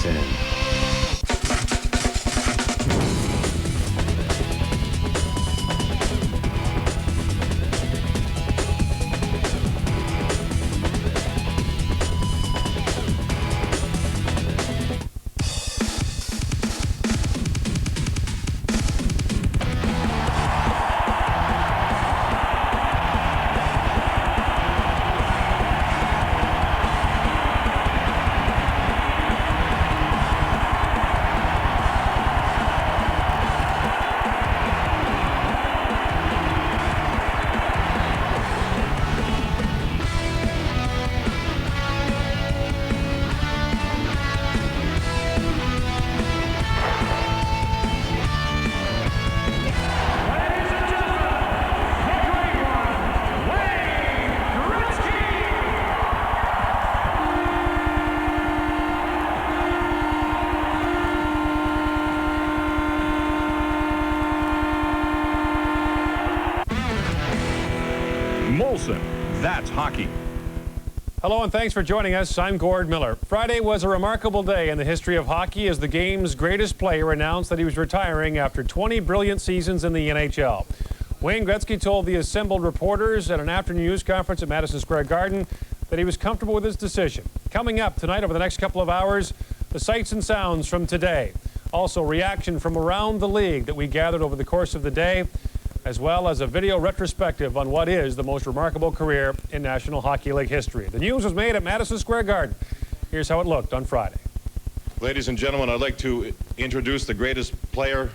TSN. Molson, that's hockey. Hello and thanks for joining us. I'm Gord Miller. Friday was a remarkable day in the history of hockey as the game's greatest player announced that he was retiring after 20 brilliant seasons in the NHL. Wayne Gretzky told the assembled reporters at an afternoon news conference at Madison Square Garden that he was comfortable with his decision. Coming up tonight over the next couple of hours, the sights and sounds from today. Also reaction from around the league that we gathered over the course of the day, as well as a video retrospective on what is the most remarkable career in National Hockey League history. The news was made at Madison Square Garden. Here's how it looked on Friday. Ladies and gentlemen, I'd like to introduce the greatest player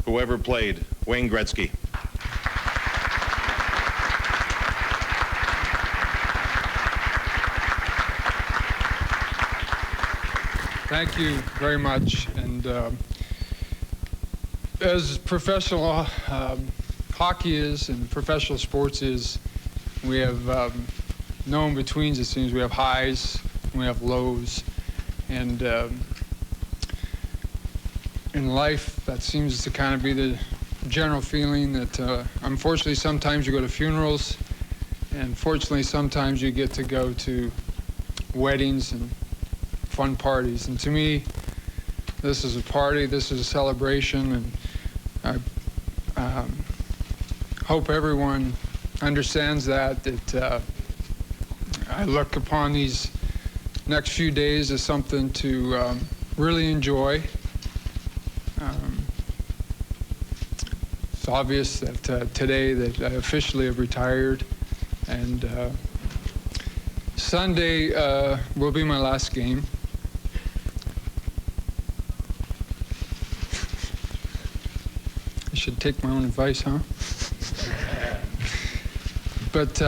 who ever played, Wayne Gretzky. Thank you very much. And as professional hockey is and professional sports is, we have no in-betweens, it seems. We have highs, we have lows. And in life, that seems to kind of be the general feeling that unfortunately sometimes you go to funerals, and fortunately sometimes you get to go to weddings and fun parties. And to me, this is a party, this is a celebration, and I hope everyone understands that I look upon these next few days as something to really enjoy. It's obvious that today that I officially have retired, and Sunday will be my last game. I should take my own advice, huh? But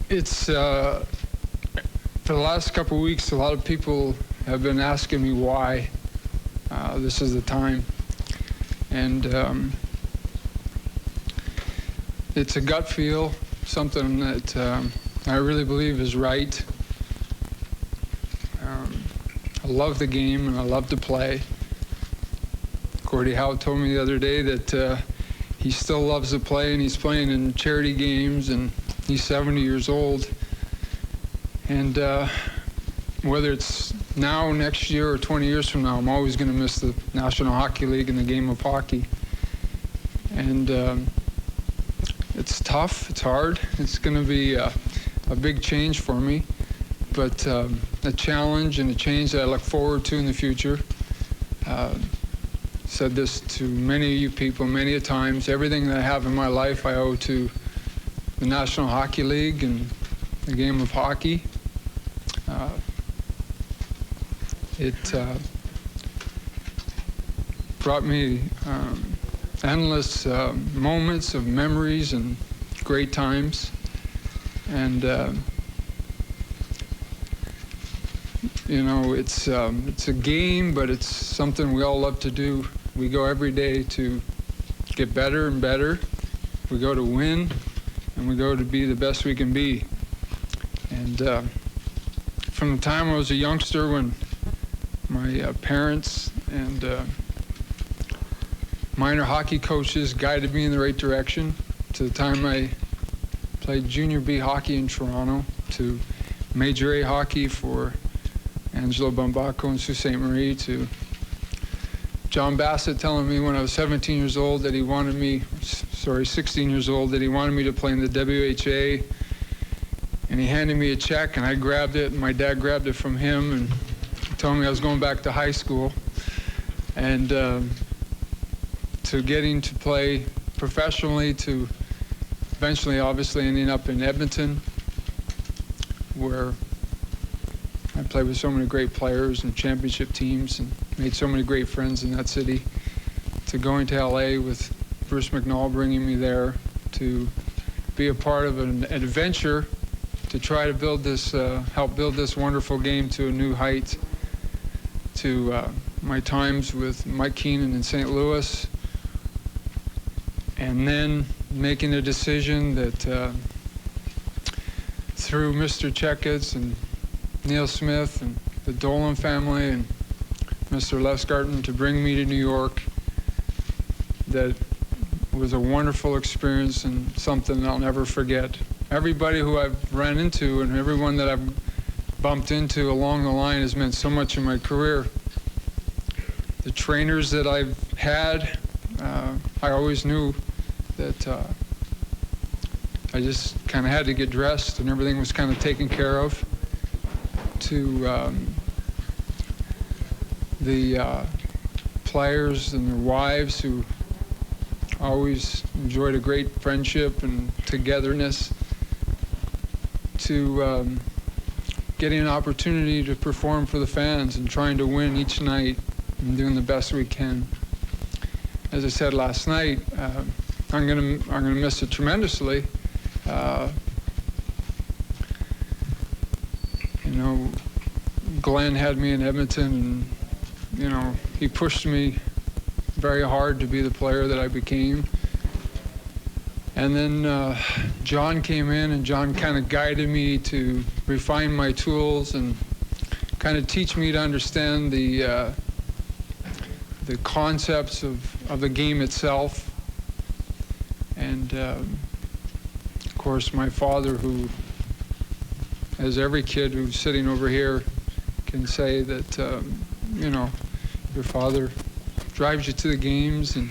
it's for the last couple of weeks, a lot of people have been asking me why this is the time, and it's a gut feel, something that I really believe is right. I love the game and I love to play. Gordie Howe told me the other day that he still loves to play, and he's playing in charity games, and he's 70 years old. And whether it's now, next year, or 20 years from now, I'm always going to miss the National Hockey League and the game of hockey. And it's tough, it's hard. It's going to be a big change for me, but a challenge and a change that I look forward to in the future. Said this to many of you people many a times. Everything that I have in my life I owe to the National Hockey League and the game of hockey. It brought me endless moments of memories and great times. And you know, it's a game, but it's something we all love to do. We go every day to get better and better. We go to win, and we go to be the best we can be. And from the time I was a youngster, when my parents and minor hockey coaches guided me in the right direction, to the time I played junior B hockey in Toronto, to Major A hockey for Angelo Bambaco and Sault Ste. Marie, to John Bassett telling me when I was 17 years old that he wanted me, 16 years old, that he wanted me to play in the WHA. And he handed me a check, and I grabbed it, and my dad grabbed it from him, and he told me I was going back to high school. And to getting to play professionally, to eventually obviously ending up in Edmonton, where I played with so many great players and championship teams and made so many great friends in that city, to going to LA with Bruce McNall bringing me there to be a part of an adventure to try to build this, help build this wonderful game to a new height, to my times with Mike Keenan in St. Louis, and then making a decision that through Mr. Checketts and Neil Smith and the Dolan family and Mr. Lesgarten to bring me to New York, that was a wonderful experience and something I'll never forget. Everybody who I've ran into and everyone that I've bumped into along the line has meant so much in my career. The trainers that I've had, I always knew that I just kind of had to get dressed and everything was kind of taken care of. To the players and their wives who always enjoyed a great friendship and togetherness, to getting an opportunity to perform for the fans and trying to win each night and doing the best we can. As I said last night, I'm gonna miss it tremendously. You know, Glenn had me in Edmonton, and you know, he pushed me very hard to be the player that I became. And then John came in, and John kind of guided me to refine my tools and kind of teach me to understand the concepts of the game itself. And of course, my father, who, as every kid who's sitting over here can say, that you know, your father drives you to the games and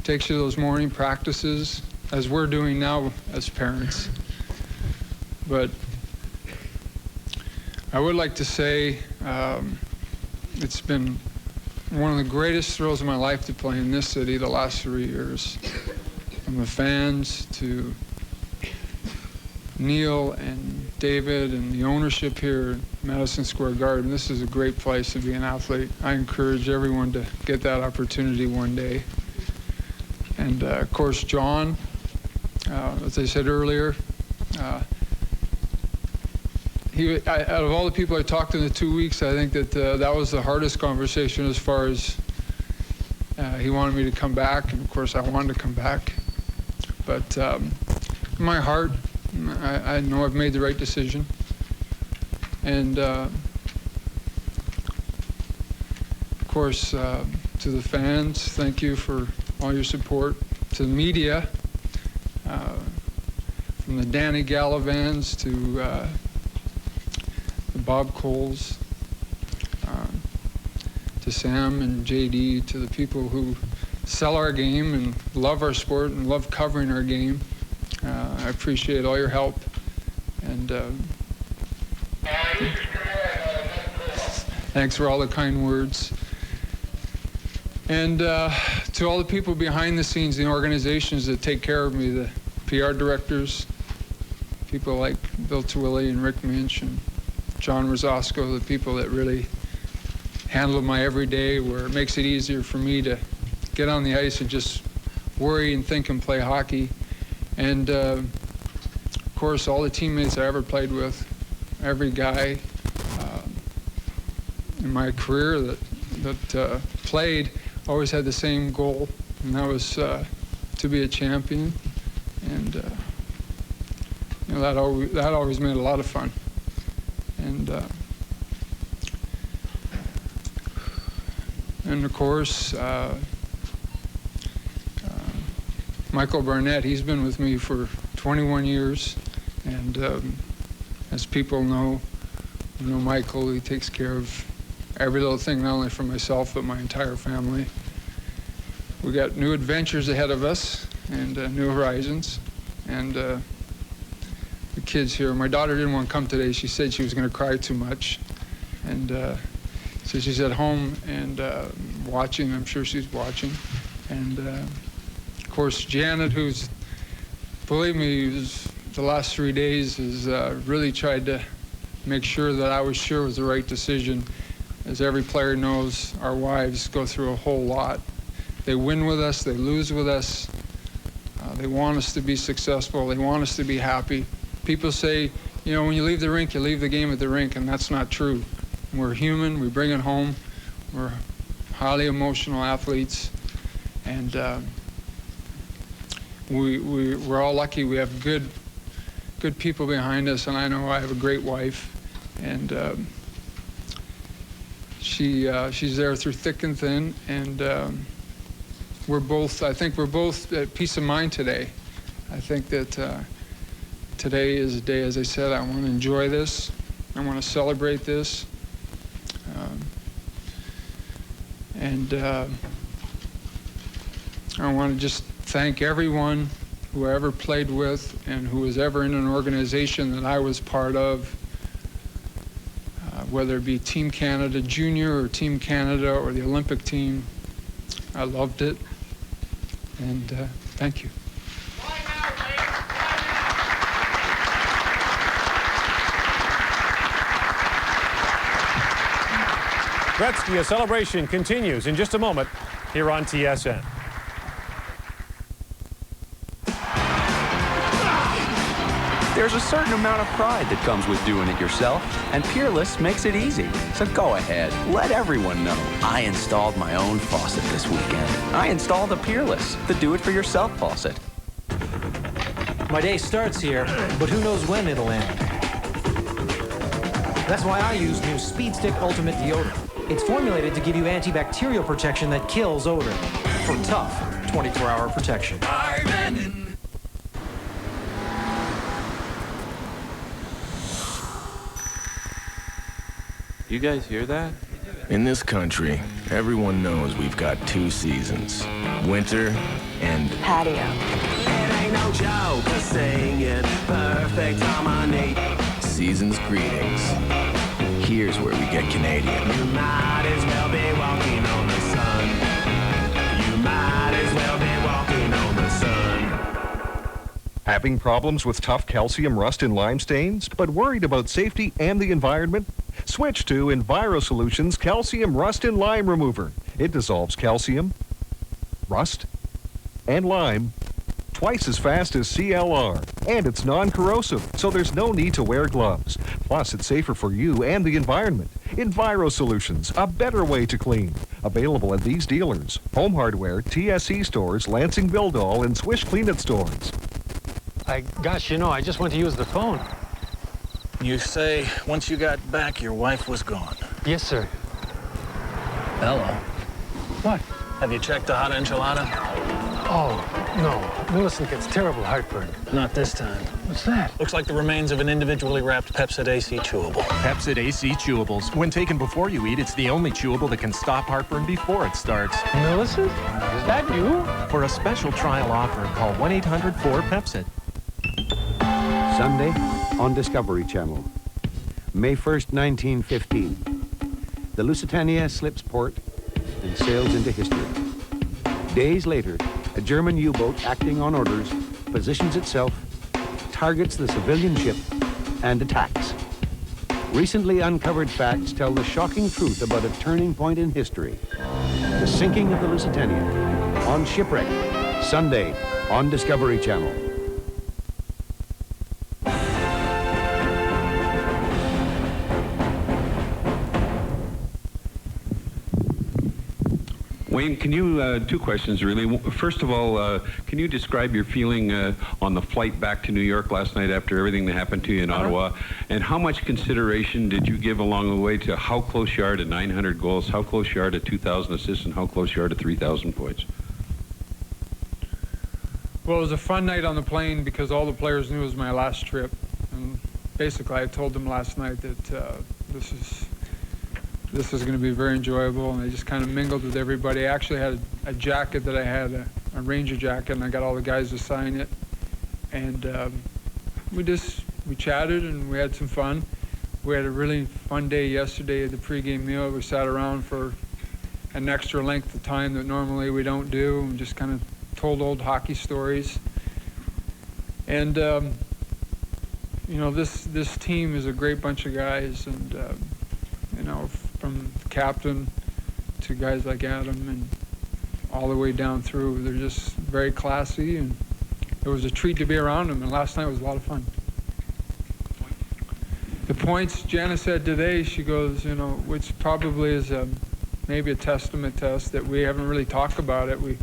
takes you to those morning practices, as we're doing now as parents. But I would like to say it's been one of the greatest thrills of my life to play in this city the last 3 years. From the fans to Neil and David and the ownership here at Madison Square Garden. This is a great place to be an athlete. I encourage everyone to get that opportunity one day. And of course, John, as I said earlier, out of all the people I talked to in the 2 weeks, I think that that was the hardest conversation, as far as he wanted me to come back, and of course I wanted to come back. But in my heart, I know I've made the right decision. And of course, to the fans, thank you for all your support. To the media, from the Danny Gallavans to the Bob Coles, to Sam and JD, to the people who sell our game and love our sport and love covering our game. I appreciate all your help. And thanks for all the kind words. And to all the people behind the scenes, the organizations that take care of me, the PR directors, people like Bill Twilley and Rick Minch and John Rosasco, the people that really handle my everyday, where it makes it easier for me to get on the ice and just worry and think and play hockey. And of course, all the teammates I ever played with, every guy in my career that played, always had the same goal, and that was to be a champion. And you know, that always made a lot of fun. And of course, Michael Barnett, he's been with me for 21 years, and as people know, You know, Michael, he takes care of every little thing, not only for myself, but my entire family. We got new adventures ahead of us and new horizons. And the kids here, my daughter didn't want to come today. She said she was going to cry too much. And so she's at home and watching. I'm sure she's watching. And of course, Janet, who's, believe me, the last 3 days has really tried to make sure that I was sure it was the right decision. As every player knows, our wives go through a whole lot. They win with us, they lose with us. They want us to be successful, they want us to be happy. People say, you know, when you leave the rink, you leave the game at the rink, and that's not true. We're human, we bring it home. We're highly emotional athletes, and we're all lucky. We have good people behind us, and I know I have a great wife, and she's there through thick and thin, and I think we're both at peace of mind today. I think that today is a day, as I said, I want to enjoy this. I want to celebrate this. And I want to just thank everyone who I ever played with and who was ever in an organization that I was part of, whether it be Team Canada Junior or Team Canada or the Olympic team. I loved it, and thank you. Gretzky, a celebration continues in just a moment here on TSN. There's a certain amount of pride that comes with doing it yourself, and Peerless makes it easy. So go ahead, let everyone know. I installed my own faucet this weekend. I installed a Peerless, the do-it-for-yourself faucet. My day starts here, but who knows when it'll end. That's why I use new Speed Stick Ultimate Deodorant. It's formulated to give you antibacterial protection that kills odor for tough 24-hour protection. You guys hear that? In this country, everyone knows we've got 2 seasons. Winter and patio. It ain't no joke, singing perfect harmony. Season's greetings. Here's where we get Canadian. You might as well be walking on the sun. You might as well be walking on the sun. Having problems with tough calcium rust and lime stains, but worried about safety and the environment? Switch to EnviroSolutions Calcium Rust and Lime Remover. It dissolves calcium, rust, and lime twice as fast as CLR. And it's non-corrosive, so there's no need to wear gloves. Plus, it's safer for you and the environment. EnviroSolutions, a better way to clean. Available at these dealers: Home Hardware, TSC stores, Lansing Bildall, and Swish Clean It stores. Gosh, you know, I just went to use the phone. You say once you got back, your wife was gone. Yes, sir. Hello. What? Have you checked the hot enchilada? Oh, no. Millicent gets terrible heartburn. Not this time. What's that? Looks like the remains of an individually wrapped Pepsid AC chewable. Pepsid AC chewables. When taken before you eat, it's the only chewable that can stop heartburn before it starts. Millicent? Is that you? For a special trial offer, call 1-800-4-PEPSID. Sunday on Discovery Channel. May 1st, 1915. The Lusitania slips port and sails into history. Days later, a German U-boat acting on orders positions itself, targets the civilian ship, and attacks. Recently uncovered facts tell the shocking truth about a turning point in history. The sinking of the Lusitania on Shipwreck, Sunday on Discovery Channel. Wayne, can you, 2 questions really. First of all, can you describe your feeling on the flight back to New York last night after everything that happened to you in Ottawa? And how much consideration did you give along the way to how close you are to 900 goals, how close you are to 2,000 assists, and how close you are to 3,000 points? Well, it was a fun night on the plane because all the players knew it was my last trip. And basically, I told them last night that this is going to be very enjoyable. And I just kind of mingled with everybody. I actually had a jacket that I had, a Ranger jacket, and I got all the guys to sign it. And we chatted and we had some fun. We had a really fun day yesterday at the pregame meal. We sat around for an extra length of time that normally we don't do, and just kind of told old hockey stories. And you know, this team is a great bunch of guys, and you know, from the captain to guys like Adam and all the way down through, they're just very classy, and it was a treat to be around them. And last night was a lot of fun. The points Jana said today, she goes, you know, which probably is maybe a testament to us that we haven't really talked about it. The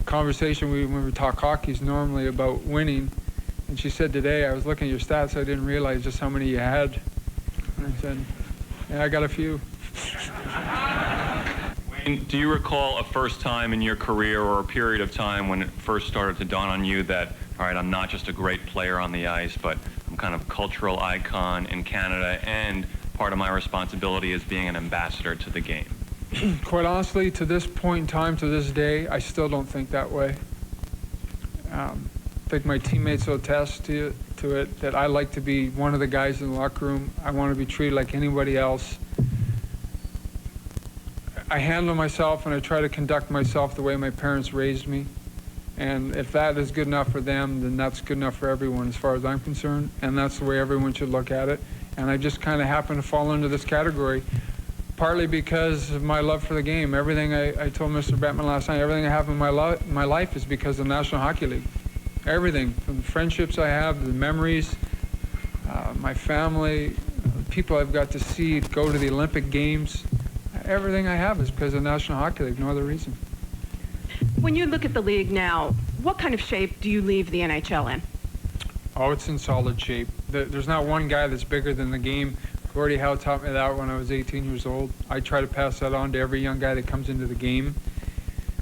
conversation when we talk hockey is normally about winning. And she said today, I was looking at your stats, I didn't realize just how many you had. And I said, yeah, I got a few. Wayne, do you recall a first time in your career or a period of time when it first started to dawn on you that, all right, I'm not just a great player on the ice, but I'm kind of a cultural icon in Canada, and part of my responsibility is being an ambassador to the game? Quite honestly, to this point in time, to this day, I still don't think that way. I think my teammates will attest to it, that I like to be one of the guys in the locker room. I want to be treated like anybody else. I handle myself and I try to conduct myself the way my parents raised me. And if that is good enough for them, then that's good enough for everyone as far as I'm concerned. And that's the way everyone should look at it. And I just kind of happen to fall into this category, partly because of my love for the game. Everything I told Mr. Bettman last night, everything I have in my life is because of the National Hockey League. Everything, from the friendships I have, the memories, my family, people I've got to see go to the Olympic Games. Everything I have is because of the National Hockey League, no other reason. When you look at the league now, what kind of shape do you leave the NHL in? Oh, it's in solid shape. There's not one guy that's bigger than the game. Gordie Howe taught me that when I was 18 years old. I try to pass that on to every young guy that comes into the game.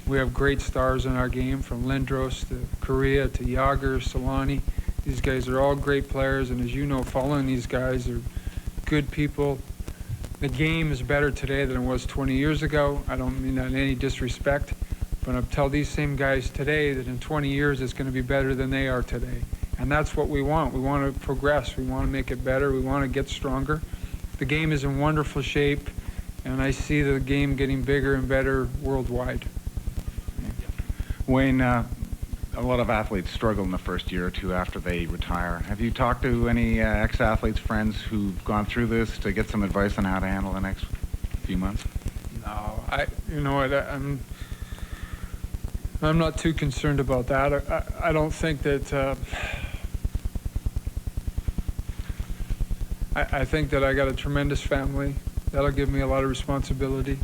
We have great stars in our game, from Lindros to Correa to Yager, Solani. These guys are all great players, and as you know, following these guys are good people. The game is better today than it was 20 years ago. I don't mean that in any disrespect, but I'll tell these same guys today that in 20 years it's going to be better than they are today. And that's what we want. We want to progress. We want to make it better. We want to get stronger. The game is in wonderful shape, and I see the game getting bigger and better worldwide. Wayne, a lot of athletes struggle in the first year or two after they retire. Have you talked to any ex-athletes, friends who've gone through this to get some advice on how to handle the next few months? No, you know what, I'm not too concerned about that. I don't think that, I think that I got a tremendous family. That'll give me a lot of responsibility.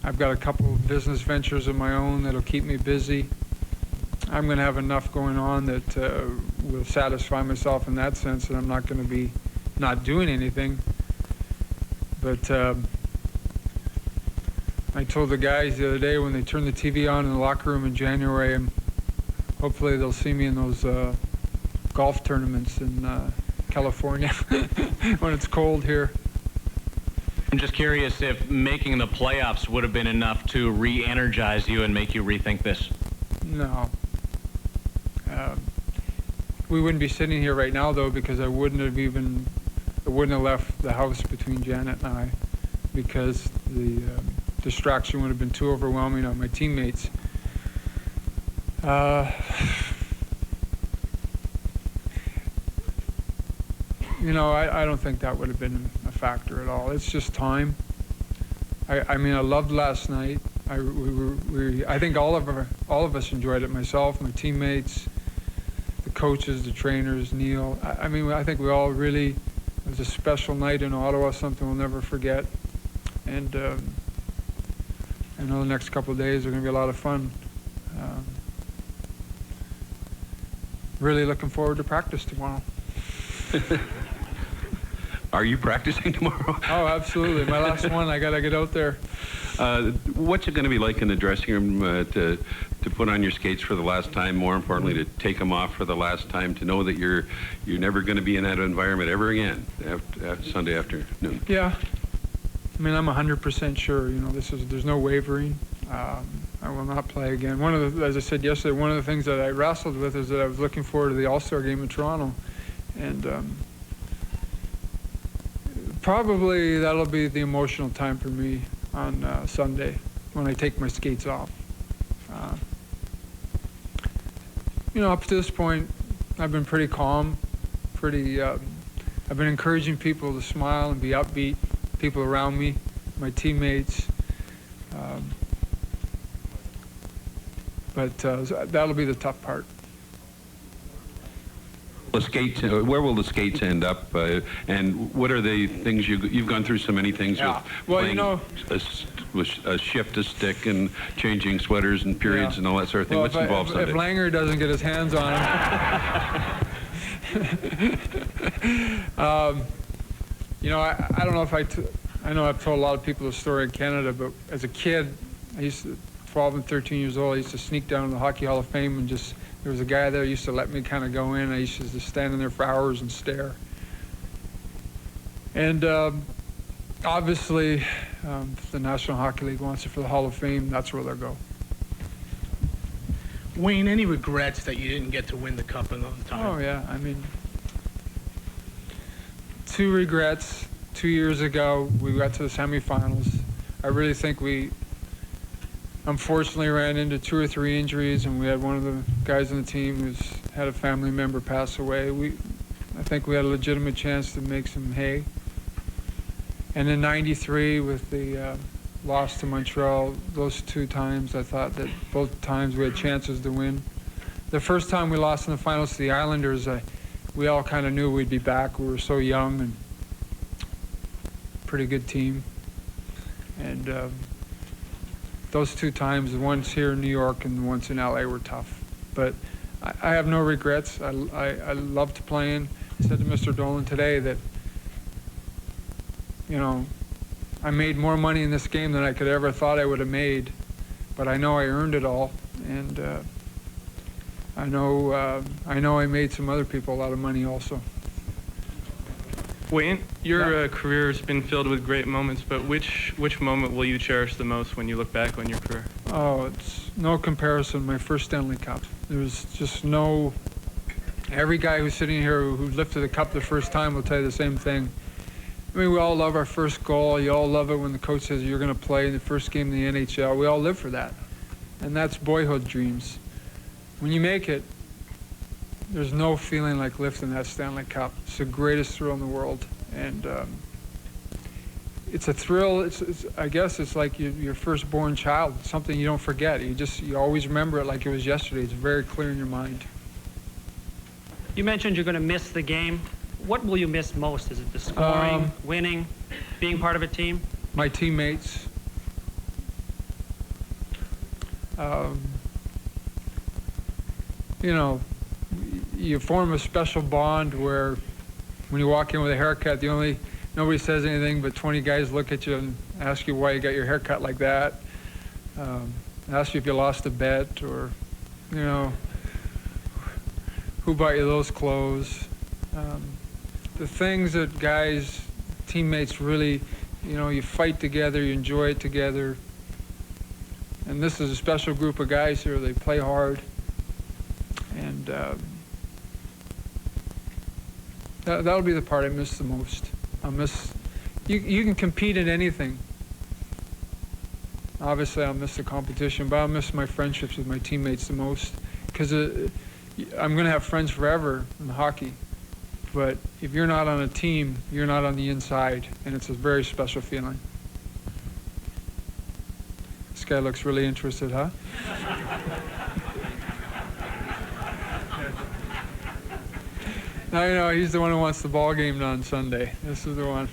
I've got a couple of business ventures of my own that'll keep me busy. I'm going to have enough going on that will satisfy myself in that sense, and I'm not going to be not doing anything. But I told the guys the other day when they turned the TV on in the locker room in January, and hopefully they'll see me in those golf tournaments in California when it's cold here. I'm just curious if making the playoffs would have been enough to re-energize you and make you rethink this. No. We wouldn't be sitting here right now, though, because I wouldn't have left the house between Janet and I, because the distraction would have been too overwhelming on my teammates. You know, I don't think that would have been a factor at all. It's just time. I mean, I loved last night. I think all of us enjoyed it. Myself, my teammates, the coaches, the trainers, Neil. I mean, I think we all really. It was a special night in Ottawa, something we'll never forget. And I know the next couple of days are going to be a lot of fun. Really looking forward to practice tomorrow. Are you practicing tomorrow? Oh, absolutely. My last one, I got to get out there. What's it going to be like in the dressing room to put on your skates for the last time? More importantly, to take them off for the last time. To know that you're never going to be in that environment ever again after Sunday afternoon. Yeah. I mean, I'm 100% sure. You know, there's no wavering. I will not play again. As I said yesterday, one of the things that I wrestled with is that I was looking forward to the All-Star game in Toronto, and probably that'll be the emotional time for me on Sunday when I take my skates off. You know, up to this point, I've been pretty calm, I've been encouraging people to smile and be upbeat, people around me, my teammates. But that'll be the tough part. The skates. Where will the skates end up? And what are the things you've gone through so many things with? Well, playing you know, a shift a stick and changing sweaters and periods and all that sort of thing. Well, What's involved if Langer doesn't get his hands on him. You know, I don't know if I know I've told a lot of people the story in Canada, but as a kid, I used to, 12 and 13 years old, I used to sneak down to the Hockey Hall of Fame and there was a guy there who used to let me kind of go in. I used to just stand in there for hours and stare. And obviously, if the National Hockey League wants it for the Hall of Fame, that's where they'll go. Wayne, any regrets that you didn't get to win the Cup another time? Oh, yeah. I mean, 2 regrets. 2 years ago, we got to the semifinals. I really think we unfortunately ran into 2 or 3 injuries, and we had one of the guys on the team who's had a family member pass away. I think we had a legitimate chance to make some hay. And in '93, with the loss to Montreal, those 2 times, I thought that both times we had chances to win. The first time we lost in the finals to the Islanders, we all kind of knew we'd be back. We were so young and pretty good team. And those 2 times, the ones here in New York and the ones in LA, were tough. But I have no regrets. I loved playing. I said to Mr. Dolan today that, you know, I made more money in this game than I could ever thought I would have made, but I know I earned it all, and I know I made some other people a lot of money also. Wayne, your career has been filled with great moments, but which moment will you cherish the most when you look back on your career? Oh, it's no comparison. My first Stanley Cup. There's just no. Every guy who's sitting here who lifted the cup the first time will tell you the same thing. I mean, we all love our first goal. You all love it when the coach says you're going to play in the first game in the NHL. We all live for that, and that's boyhood dreams. When you make it, there's no feeling like lifting that Stanley Cup. It's the greatest thrill in the world, and it's a thrill. I guess it's like your firstborn child, something you don't forget. You always remember it like it was yesterday. It's very clear in your mind. You mentioned you're going to miss the game. What will you miss most? Is it the scoring, winning, being part of a team? My teammates. You know, you form a special bond where when you walk in with a haircut, nobody says anything, but 20 guys look at you and ask you why you got your hair cut like that. Ask you if you lost a bet, or, you know, who bought you those clothes. The things that guys, teammates really, you know, you fight together, you enjoy it together. And this is a special group of guys here. They play hard. And that'll be the part I miss the most. I'll miss, you can compete in anything. Obviously, I'll miss the competition, but I'll miss my friendships with my teammates the most. Because I'm going to have friends forever in hockey. But if you're not on a team, you're not on the inside, and it's a very special feeling. This guy looks really interested, huh? Now you know he's the one who wants the ball game on Sunday. This is the one.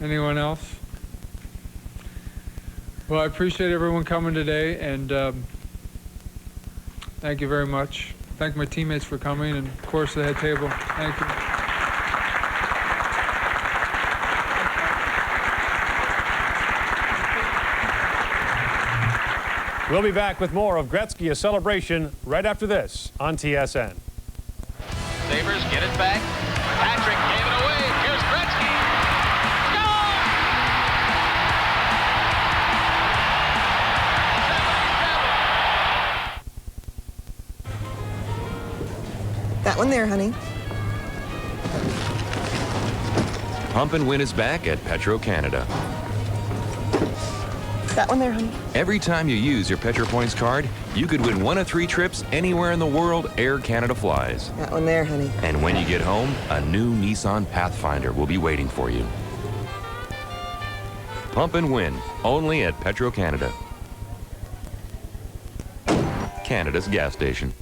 Anyone else? Well, I appreciate everyone coming today, and thank you very much. Thank my teammates for coming, and of course the head table. Thank you. We'll be back with more of Gretzky, a celebration, right after this on TSN. Sabres get it back. Patrick gave it away. Here's Gretzky. Score! That one there, honey. Pump and Win is back at Petro Canada. That one there, honey. Every time you use your PetroPoints card, you could win 1 of 3 trips anywhere in the world Air Canada flies. That one there, honey. And when you get home, a new Nissan Pathfinder will be waiting for you. Pump and Win, only at Petro Canada. Canada's gas station.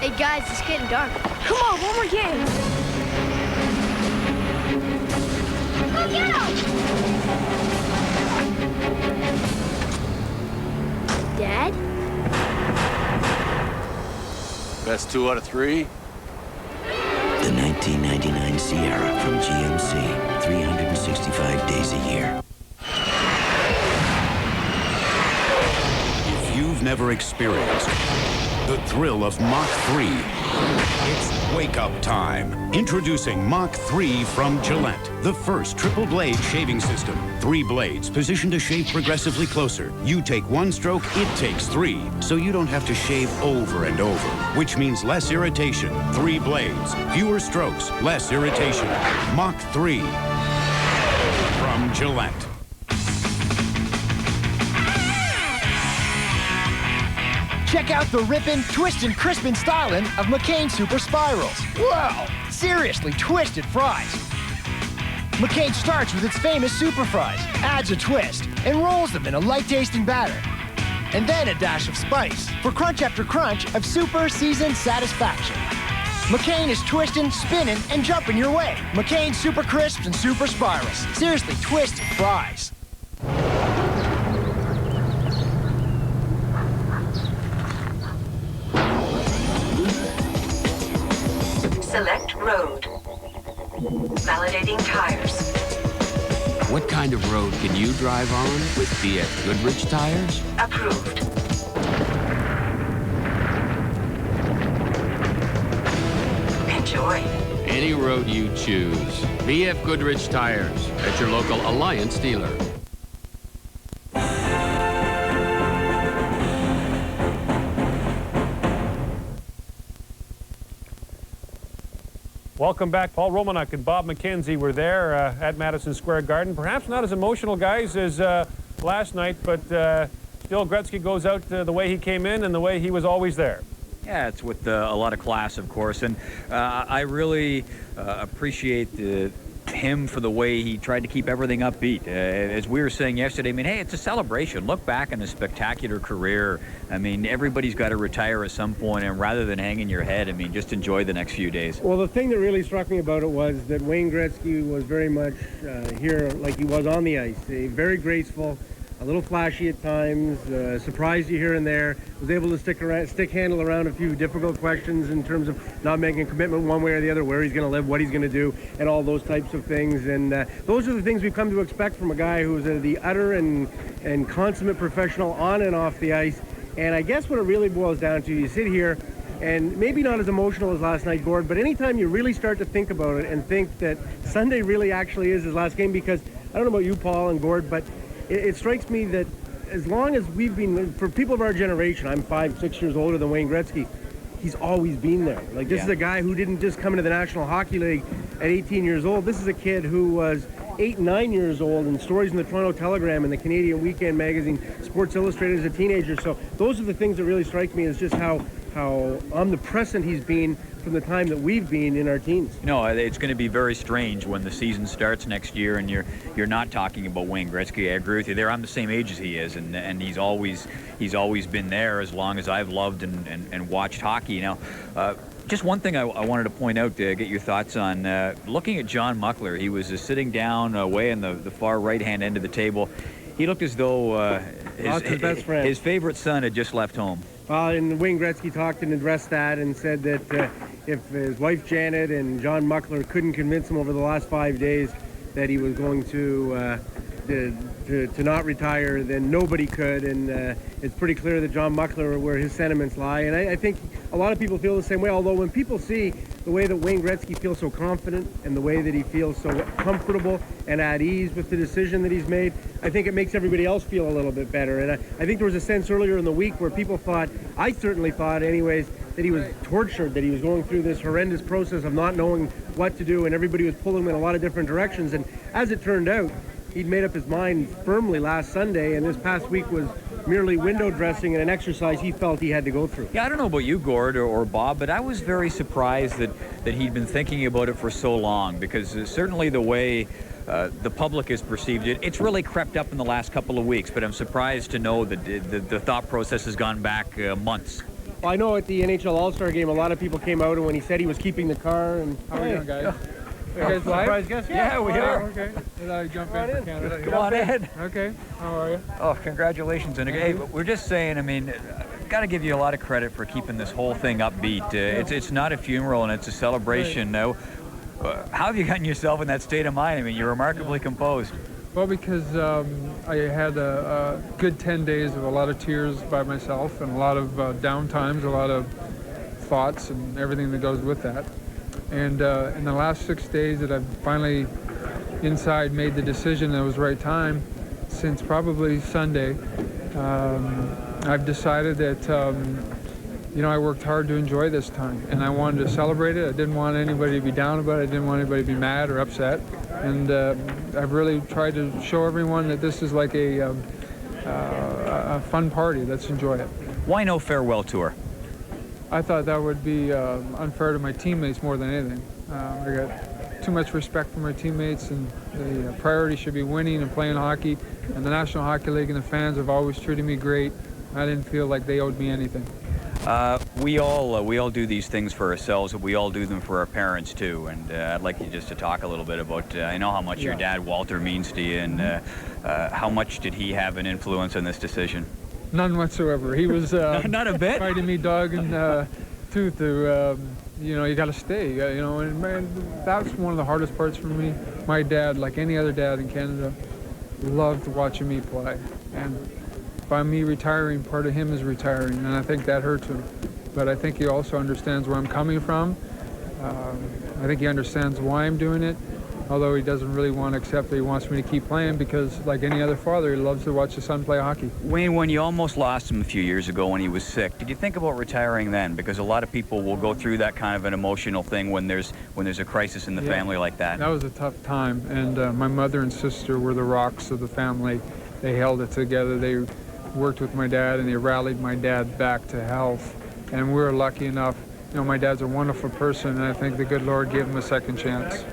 Hey guys, it's getting dark. Come on, one more game. Look out! Dad? Best 2 out of 3? The 1999 Sierra from GMC. 365 days a year. If you've never experienced the thrill of Mach 3, it's wake-up time. Introducing Mach 3 from Gillette, the first triple-blade shaving system. 3 blades positioned to shave progressively closer. You take 1 stroke, it takes 3, so you don't have to shave over and over, which means less irritation. 3 blades, fewer strokes, less irritation. Mach 3 from Gillette. Check out the rippin', twistin', crispin' stylin' of McCain Super Spirals. Whoa! Seriously twisted fries. McCain starts with its famous super fries, adds a twist, and rolls them in a light-tasting batter. And then a dash of spice for crunch after crunch of super seasoned satisfaction. McCain is twistin', spinning, and jumping your way. McCain Super Crisps and Super Spirals. Seriously twisted fries. Select road. Validating tires. What kind of road can you drive on with BF Goodrich tires? Approved. Enjoy. Any road you choose. BF Goodrich tires at your local Alliance dealer. Welcome back. Paul Romanuk and Bob McKenzie were there at Madison Square Garden. Perhaps not as emotional, guys, as last night, but still Gretzky goes out the way he came in and the way he was always there. Yeah, it's with a lot of class, of course, and I really appreciate him for the way he tried to keep everything upbeat. As we were saying yesterday, I mean, hey, it's a celebration. Look back on a spectacular career. I mean, everybody's got to retire at some point, and rather than hanging your head, I mean, just enjoy the next few days. Well, the thing that really struck me about it was that Wayne Gretzky was very much here like he was on the ice. Very graceful, a little flashy at times, surprised you here and there, was able to stick handle around a few difficult questions in terms of not making a commitment one way or the other, where he's going to live, what he's going to do, and all those types of things. And those are the things we've come to expect from a guy who's the utter and consummate professional on and off the ice. And I guess what it really boils down to, you sit here, and maybe not as emotional as last night, Gord, but anytime you really start to think about it and think that Sunday really actually is his last game, because I don't know about you, Paul and Gord, but it strikes me that as long as we've been, for people of our generation, I'm 5-6 years older than Wayne Gretzky, he's always been there. Like, this is a guy who didn't just come into the National Hockey League at 18 years old. This is a kid who was 8, 9 years old, and stories in the Toronto Telegram and the Canadian Weekend magazine, Sports Illustrated as a teenager. So those are the things that really strike me, is just how omnipresent he's been from the time that we've been in our teens. No, it's going to be very strange when the season starts next year and you're not talking about Wayne Gretzky. I agree with you. They're on the same age as he is, and he's always been there as long as I've loved and watched hockey. Now, just one thing I wanted to point out to get your thoughts on. Looking at John Muckler, he was sitting down way in the far right-hand end of the table. He looked as though his favorite son had just left home. And Wayne Gretzky talked and addressed that and said that if his wife Janet and John Muckler couldn't convince him over the last 5 days that he was going to not retire, then nobody could. And it's pretty clear that John Muckler, where his sentiments lie. And I think a lot of people feel the same way, although when people see the way that Wayne Gretzky feels so confident and the way that he feels so comfortable and at ease with the decision that he's made, I think it makes everybody else feel a little bit better. And I think there was a sense earlier in the week where people thought, I certainly thought anyways, that he was tortured, that he was going through this horrendous process of not knowing what to do, and everybody was pulling him in a lot of different directions. And as it turned out, he'd made up his mind firmly last Sunday, and this past week was merely window dressing and an exercise he felt he had to go through. Yeah, I don't know about you, Gord or Bob, but I was very surprised that he'd been thinking about it for so long, because certainly the way the public has perceived it, it's really crept up in the last couple of weeks, but I'm surprised to know that the thought process has gone back months. Well, I know at the NHL All-Star Game, a lot of people came out, and when he said he was keeping the car, and how are we doing, guys? You guys surprise guest? Yeah, we are. Okay. Did I jump in for Canada? Come on in. Okay. How are you? Oh, congratulations. And hey, we're just saying, I mean, got to give you a lot of credit for keeping this whole thing upbeat. It's not a funeral, and it's a celebration. Now, how have you gotten yourself in that state of mind? I mean, you're remarkably composed. Well, because I had a good 10 days of a lot of tears by myself and a lot of downtimes, a lot of thoughts and everything that goes with that. And in the last 6 days that I've finally inside made the decision that it was the right time, since probably Sunday, I've decided that, you know, I worked hard to enjoy this time, and I wanted to celebrate it. I didn't want anybody to be down about it. I didn't want anybody to be mad or upset. And I've really tried to show everyone that this is like a fun party. Let's enjoy it. Why no farewell tour? I thought that would be unfair to my teammates more than anything. I got too much respect for my teammates, and the priority should be winning and playing hockey. And the National Hockey League and the fans have always treated me great. I didn't feel like they owed me anything. We all do these things for ourselves, but we all do them for our parents too. And I'd like you just to talk a little bit about, I know how much your dad, Walter, means to you, and how much did he have an influence on this decision? None whatsoever. He was not a bit fighting me dog and tooth to, you know, you got to stay. You know, and man, that's one of the hardest parts for me. My dad, like any other dad in Canada, loved watching me play, and by me retiring, part of him is retiring, and I think that hurts him. But I think he also understands where I'm coming from. I think he understands why I'm doing it, although he doesn't really want to accept that he wants me to keep playing, because like any other father, he loves to watch his son play hockey. Wayne, when you almost lost him a few years ago when he was sick, did you think about retiring then? Because a lot of people will go through that kind of an emotional thing when there's a crisis in the family like that. That was a tough time, and my mother and sister were the rocks of the family. They held it together. They worked with my dad, and they rallied my dad back to health. And we were lucky enough. You know, my dad's a wonderful person, and I think the good Lord gave him a second chance.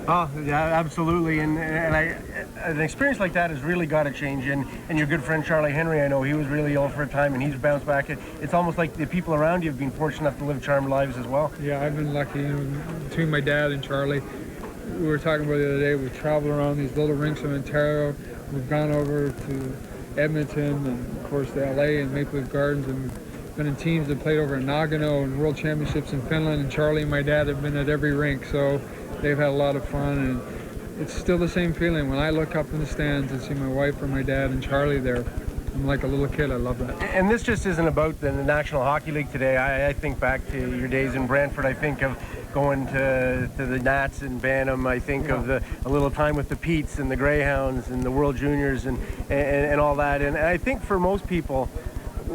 Oh, yeah, absolutely. And an experience like that has really got to change. And your good friend Charlie Henry, I know he was really ill for a time, and he's bounced back. It's almost like the people around you have been fortunate enough to live charmed lives as well. Yeah, I've been lucky. You know, between my dad and Charlie, we were talking about the other day, we've traveled around these little rinks in Ontario. We've gone over to Edmonton and, of course, to LA and Maple Leaf Gardens, and been in teams that played over in Nagano and World Championships in Finland, and Charlie and my dad have been at every rink, so they've had a lot of fun, and it's still the same feeling. When I look up in the stands and see my wife or my dad and Charlie there, I'm like a little kid. I love that. And this just isn't about the National Hockey League today. I think back to your days in Brantford. I think of going to the Nats in Bantam. I think of a little time with the Petes and the Greyhounds and the World Juniors and all that. And I think for most people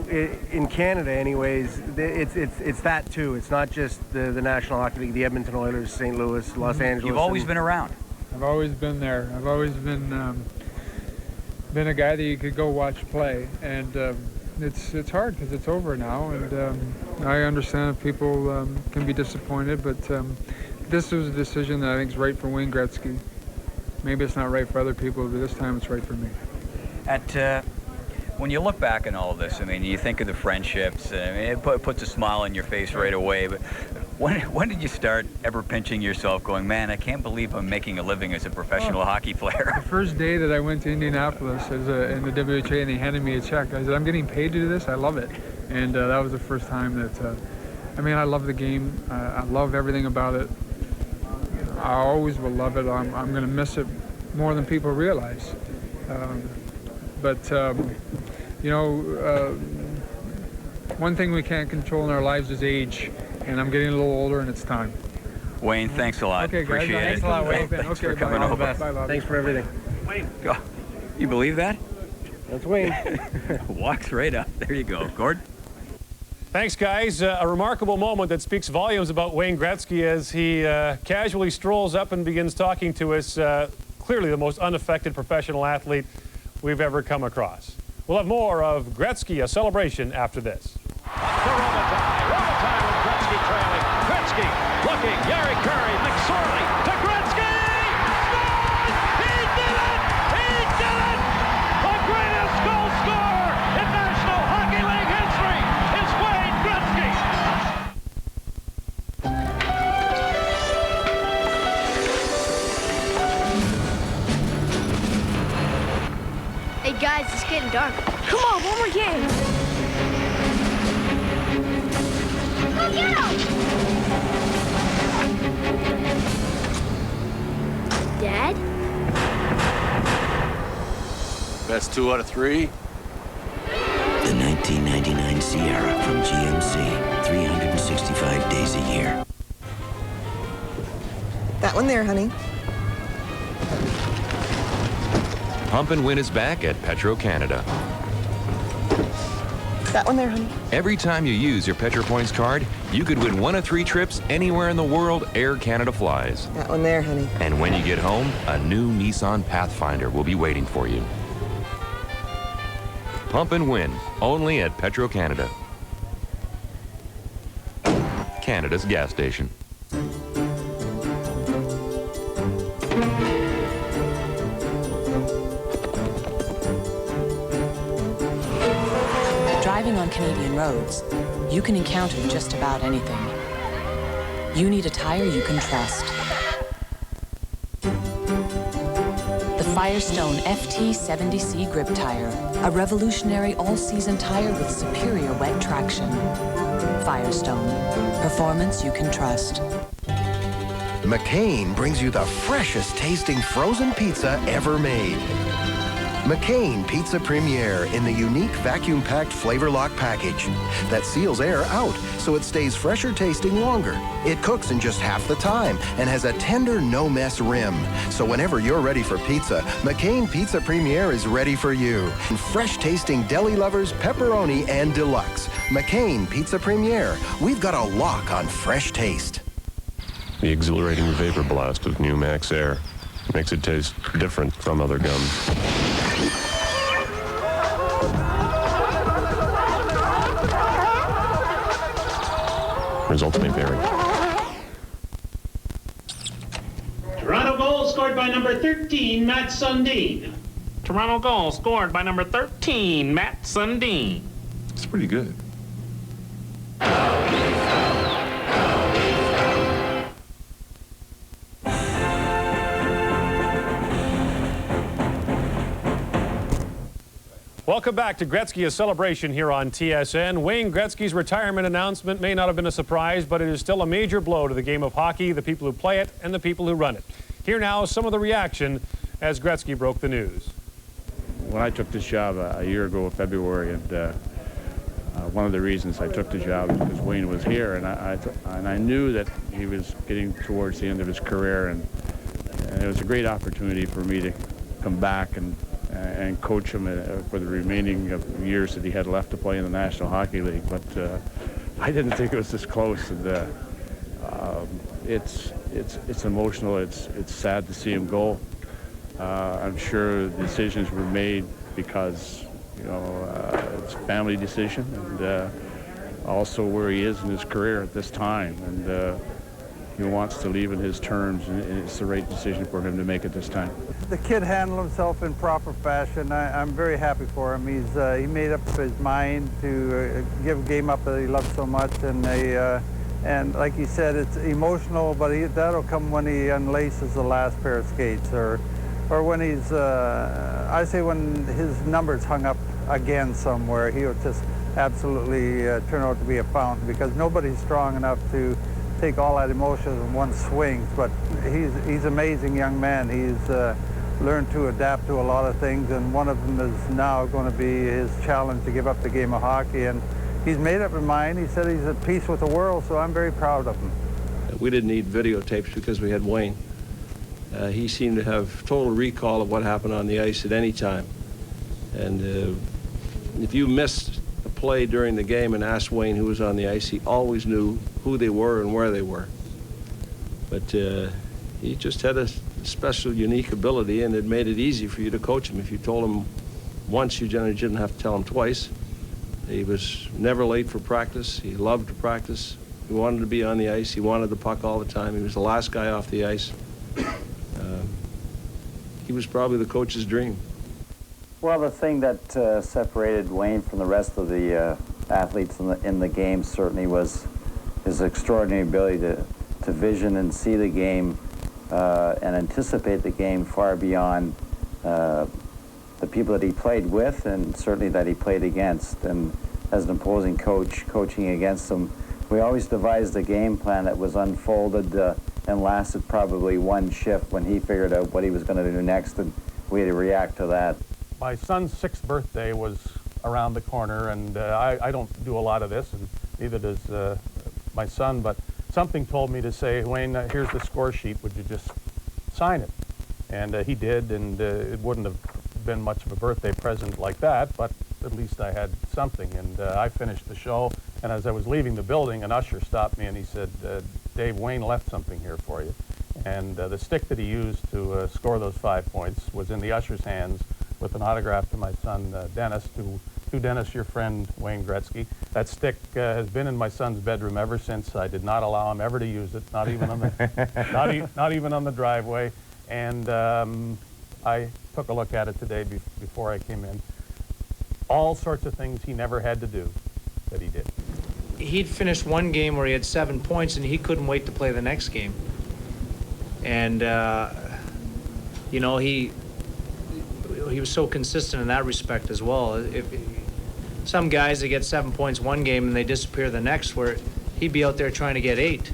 in Canada anyways, it's that too. It's not just the National Hockey League, the Edmonton Oilers, St. Louis, Los Angeles. You've always been around. I've always been there. I've always been a guy that you could go watch play, and it's hard because it's over now, and I understand if people can be disappointed, but this was a decision that I think is right for Wayne Gretzky. Maybe it's not right for other people, but this time it's right for me. When you look back on all of this, I mean, you think of the friendships, I mean, it puts a smile on your face right away, but when did you start ever pinching yourself going, man, I can't believe I'm making a living as a professional hockey player? The first day that I went to Indianapolis in the WHA, and they handed me a check, I said, I'm getting paid to do this, I love it. And that was the first time that I mean, I love the game. I love everything about it. I always will love it. I'm going to miss it more than people realize. You know, one thing we can't control in our lives is age, and I'm getting a little older, and it's time. Wayne, thanks a lot. Okay, guys. Appreciate Thanks it. a lot, Wayne. Thanks for Okay, coming bye. over. Bye, Bobby. Thanks for everything. Wayne. You believe that? That's Wayne. Walks right up. There you go. Gord? Thanks, guys. A remarkable moment that speaks volumes about Wayne Gretzky as he casually strolls up and begins talking to us. Clearly the most unaffected professional athlete we've ever come across. We'll have more of Gretzky, a celebration, after this. Robitaille with Gretzky trailing. Gretzky looking. Gary Curry. McSorley to Gretzky. Scores! He did it! He did it! The greatest goal scorer in National Hockey League history is Wayne Gretzky. Hey guys, it's getting dark. Come on, one more game. Go get him! Dad? Best 2 out of 3? The 1999 Sierra from GMC. 365 days a year. That one there, honey. Pump and Win is back at Petro-Canada. That one there, honey. Every time you use your Petro-Points card, you could win 1 of 3 trips anywhere in the world Air Canada flies. That one there, honey. And when you get home, a new Nissan Pathfinder will be waiting for you. Pump and Win, only at Petro-Canada. Canada's gas station. Driving on Canadian roads, you can encounter just about anything. You need a tire you can trust. The Firestone FT70C grip tire, a revolutionary all-season tire with superior wet traction. Firestone, performance you can trust. McCain brings you the freshest tasting frozen pizza ever made. McCain Pizza Premier in the unique vacuum-packed flavor lock package that seals air out so it stays fresher tasting longer. It cooks in just half the time and has a tender, no-mess rim. So whenever you're ready for pizza, McCain Pizza Premier is ready for you. And fresh tasting deli lovers, pepperoni, and deluxe. McCain Pizza Premier. We've got a lock on fresh taste. The exhilarating vapor blast of new Max Air makes it taste different from other gums. Results may vary. Toronto goal scored by number 13, Matt Sundin. Toronto goal scored by number 13, Matt Sundin. It's pretty good. Welcome back to Gretzky, a celebration here on TSN. Wayne Gretzky's retirement announcement may not have been a surprise, but it is still a major blow to the game of hockey, the people who play it, and the people who run it. Here now is some of the reaction as Gretzky broke the news. When I took this job a year ago in February, and one of the reasons I took the job is because Wayne was here, and I knew that he was getting towards the end of his career, and it was a great opportunity for me to come back and coach him for the remaining of years that he had left to play in the National Hockey League. But I didn't think it was this close, and it's emotional. It's sad to see him go. I'm sure the decisions were made because it's a family decision, and also where he is in his career at this time, and he wants to leave in his terms, and it's the right decision for him to make at this time. The kid handled himself in proper fashion. I'm very happy for him. He made up his mind to give a game up that he loved so much, and like he said, it's emotional, but that'll come when he unlaces the last pair of skates, or when he's, I say when his number's hung up again somewhere, he'll just absolutely turn out to be a fountain, because nobody's strong enough to take all that emotion in one swing. But he's an amazing young man. He's learned to adapt to a lot of things, and one of them is now going to be his challenge to give up the game of hockey. And he's made up his mind. He said he's at peace with the world, so I'm very proud of him. We didn't need videotapes because we had Wayne. He seemed to have total recall of what happened on the ice at any time. And if you missed a play during the game and asked Wayne who was on the ice, he always knew who they were and where they were. But he just had a special, unique ability, and it made it easy for you to coach him. If you told him once, you generally didn't have to tell him twice. He was never late for practice. He loved to practice. He wanted to be on the ice. He wanted the puck all the time. He was the last guy off the ice. He was probably the coach's dream. Well, the thing that separated Wayne from the rest of the athletes in the game certainly was his extraordinary ability to vision and see the game and anticipate the game far beyond the people that he played with, and certainly that he played against. And as an opposing coach, coaching against them, we always devised a game plan that was unfolded and lasted probably one shift when he figured out what he was going to do next, and we had to react to that. My son's 6th birthday was around the corner, and I don't do a lot of this, and neither does my son, but something told me to say, Wayne, here's the score sheet, would you just sign it? And he did, and it wouldn't have been much of a birthday present like that, but at least I had something. And I finished the show, and as I was leaving the building, an usher stopped me and he said, Dave, Wayne left something here for you. And the stick that he used to score those 5 points was in the usher's hands with an autograph to my son, Dennis, to Dennis, your friend, Wayne Gretzky. That stick has been in my son's bedroom ever since. I did not allow him ever to use it, not even on the, not even on the driveway. And I took a look at it today before I came in. All sorts of things he never had to do that he did. He'd finished one game where he had 7 points, and he couldn't wait to play the next game. And, you know, he was so consistent in that respect as well. Some guys, they get 7 points one game and they disappear the next, where he'd be out there trying to get 8.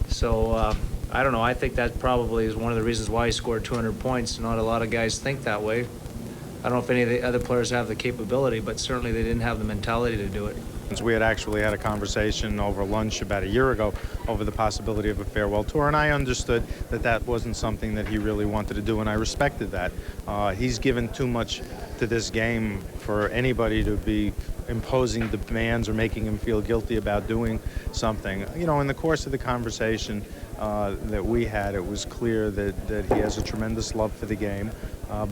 So, I don't know. I think that probably is one of the reasons why he scored 200 points. Not a lot of guys think that way. I don't know if any of the other players have the capability, but certainly they didn't have the mentality to do it. We had actually had a conversation over lunch about a year ago over the possibility of a farewell tour, and I understood that that wasn't something that he really wanted to do, and I respected that. He's given too much to this game for anybody to be imposing demands or making him feel guilty about doing something. You know, in the course of the conversation that we had, it was clear that he has a tremendous love for the game,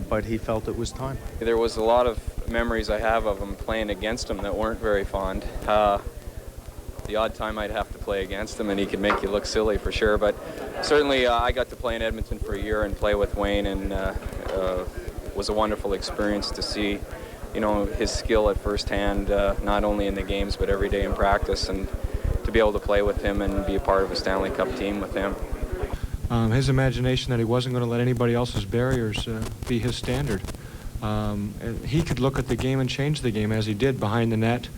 but he felt it was time. There was a lot of memories I have of him playing against him that weren't very fond. The odd time I'd have to play against him and he could make you look silly for sure, but certainly I got to play in Edmonton for a year and play with Wayne, and was a wonderful experience to see, you know, his skill at first hand, not only in the games but every day in practice, and to be able to play with him and be a part of a Stanley Cup team with him. His imagination that he wasn't going to let anybody else's barriers be his standard. He could look at the game and change the game, as he did behind the net,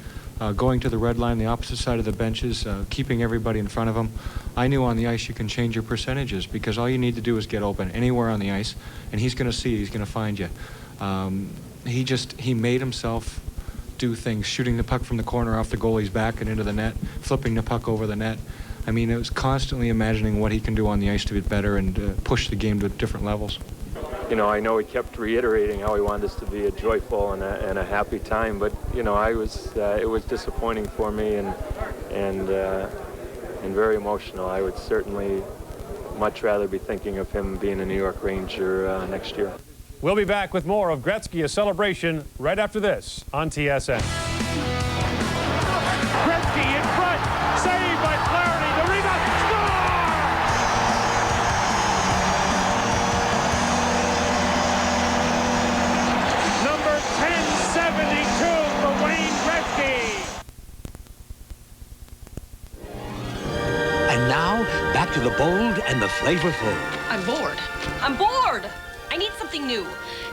going to the red line, the opposite side of the benches, keeping everybody in front of him. I knew on the ice you can change your percentages, because all you need to do is get open anywhere on the ice, and he's going to see you, he's going to find you. He made himself do things, shooting the puck from the corner off the goalie's back and into the net, flipping the puck over the net. I mean, it was constantly imagining what he can do on the ice to get better and push the game to different levels. You know, I know he kept reiterating how he wanted this to be a joyful and a happy time, but you know, it was disappointing for me and very emotional. I would certainly much rather be thinking of him being a New York Ranger next year. We'll be back with more of Gretzky, a celebration, right after this on TSN. Gretzky in front, saved by Flaherty, the rebound, score! Number 1072 for Wayne Gretzky. And now, back to the bold and the flavorful. I'm bored. I'm bored! I need something new.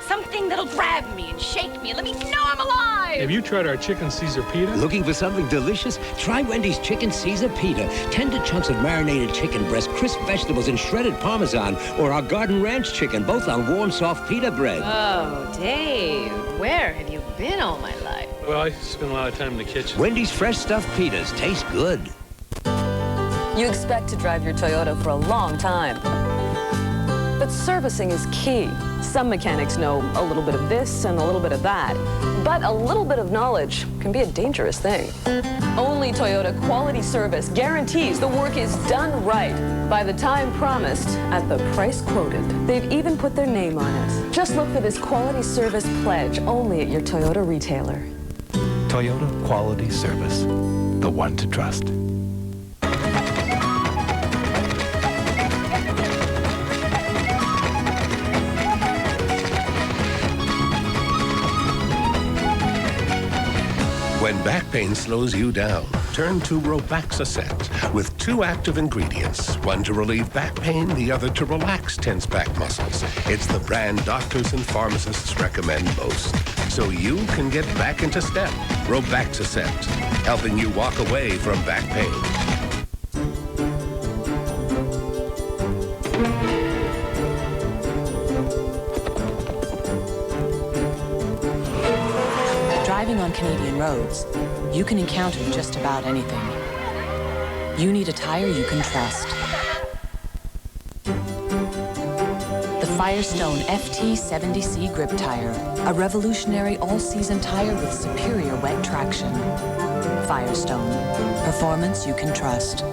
Something that'll grab me and shake me and let me know I'm alive. Have you tried our Chicken Caesar Pita? Looking for something delicious? Try Wendy's Chicken Caesar Pita. Tender chunks of marinated chicken breast, crisp vegetables, and shredded Parmesan, or our Garden Ranch chicken, both on warm, soft pita bread. Oh, Dave, where have you been all my life? Well, I spend a lot of time in the kitchen. Wendy's fresh stuffed pitas taste good. You expect to drive your Toyota for a long time. But servicing is key. Some mechanics know a little bit of this and a little bit of that. But a little bit of knowledge can be a dangerous thing. Only Toyota Quality Service guarantees the work is done right by the time promised at the price quoted. They've even put their name on it. Just look for this Quality Service pledge only at your Toyota retailer. Toyota Quality Service, the one to trust. When back pain slows you down, turn to Robaxacet with 2 active ingredients, one to relieve back pain, the other to relax tense back muscles. It's the brand doctors and pharmacists recommend most, so you can get back into step. Robaxacet, helping you walk away from back pain. Driving on Canadian roads, you can encounter just about anything. You need a tire you can trust. The Firestone FT70C Grip Tire, a revolutionary all-season tire with superior wet traction. Firestone, performance you can trust.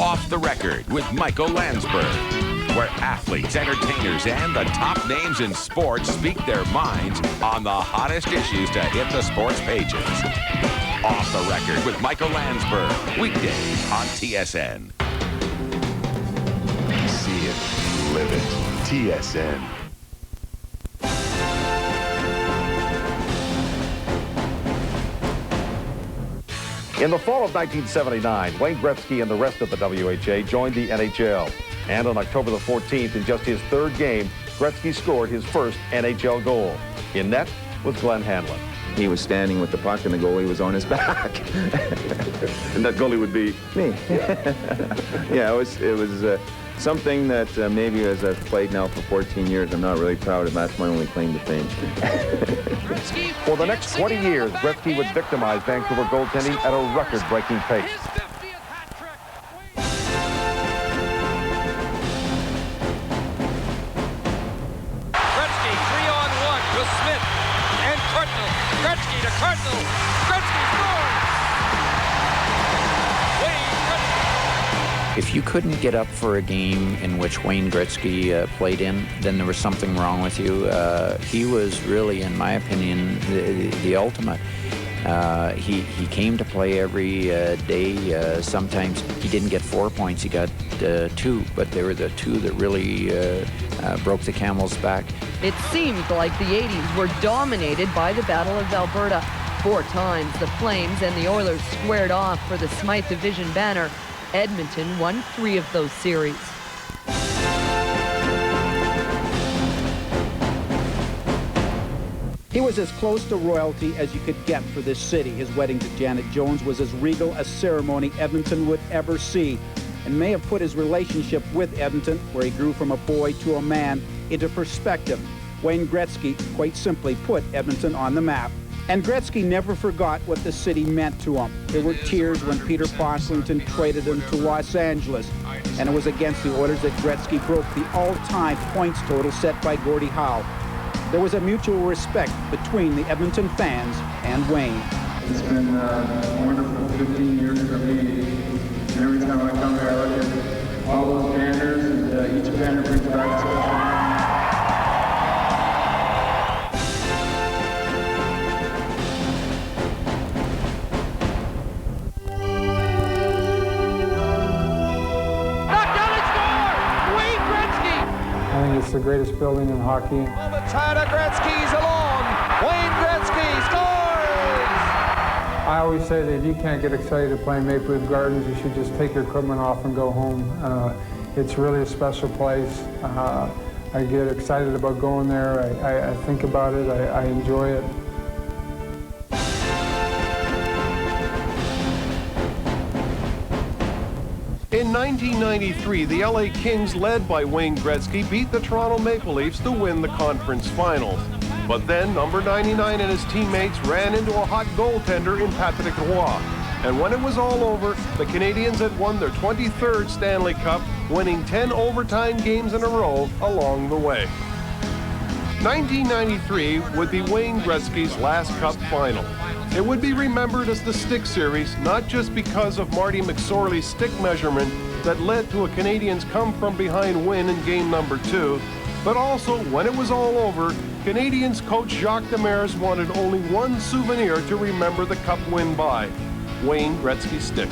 Off the Record with Michael Landsberg, where athletes, entertainers, and the top names in sports speak their minds on the hottest issues to hit the sports pages. Off the Record with Michael Landsberg, weekdays on TSN. See it, live it, TSN. In the fall of 1979, Wayne Gretzky and the rest of the WHA joined the NHL. And on October the 14th, in just his 3rd game, Gretzky scored his first NHL goal. In net was Glenn Hanlon. He was standing with the puck and the goalie was on his back. And that goalie would be? Me. Yeah, it was something that maybe as I've played now for 14 years, I'm not really proud of. That's my only claim to fame. For the next 20 years, Gretzky would victimize Vancouver goaltending at a record-breaking pace. Gretzky 3-on-1 with Smith and Cardinal. Gretzky to Cardinal. Gretzky scores! Wayne Gretzky. If you couldn't get up for a game in which Wayne Gretzky played in, then there was something wrong with you. He was really, in my opinion, the ultimate. He came to play every day. Sometimes he didn't get 4 points, he got 2, but they were the 2 that really broke the camel's back. It seemed like the 80s were dominated by the Battle of Alberta. 4 times the Flames and the Oilers squared off for the Smythe Division banner. Edmonton won 3 of those series. He was as close to royalty as you could get for this city. His wedding to Janet Jones was as regal a ceremony Edmonton would ever see, and may have put his relationship with Edmonton, where he grew from a boy to a man, into perspective. Wayne Gretzky, quite simply, put Edmonton on the map. And Gretzky never forgot what the city meant to him. There were tears when Peter Pocklington traded him to Los Angeles. And it was against the Oilers that Gretzky broke the all-time points total set by Gordie Howe. There was a mutual respect between the Edmonton fans and Wayne. It's been a wonderful 15 years for me. And every time I come here, I look at all those banners, and each banner brings back such. I think it's the greatest building in hockey. Gretzky's along. Wayne Gretzky scores! always say that if you can't get excited to play Maple Leaf Gardens, you should just take your equipment off and go home. It's really a special place. I get excited about going there. I think about it. I enjoy it. In 1993, the LA Kings, led by Wayne Gretzky, beat the Toronto Maple Leafs to win the conference finals. But then number 99 and his teammates ran into a hot goaltender in Patrick Roy. And when it was all over, the Canadiens had won their 23rd Stanley Cup, winning 10 overtime games in a row along the way. 1993 would be Wayne Gretzky's last Cup final. It would be remembered as the stick series, not just because of Marty McSorley's stick measurement that led to a Canadiens come-from-behind win in game number 2, but also, when it was all over, Canadiens coach Jacques Demers wanted only one souvenir to remember the Cup win by: Wayne Gretzky's stick.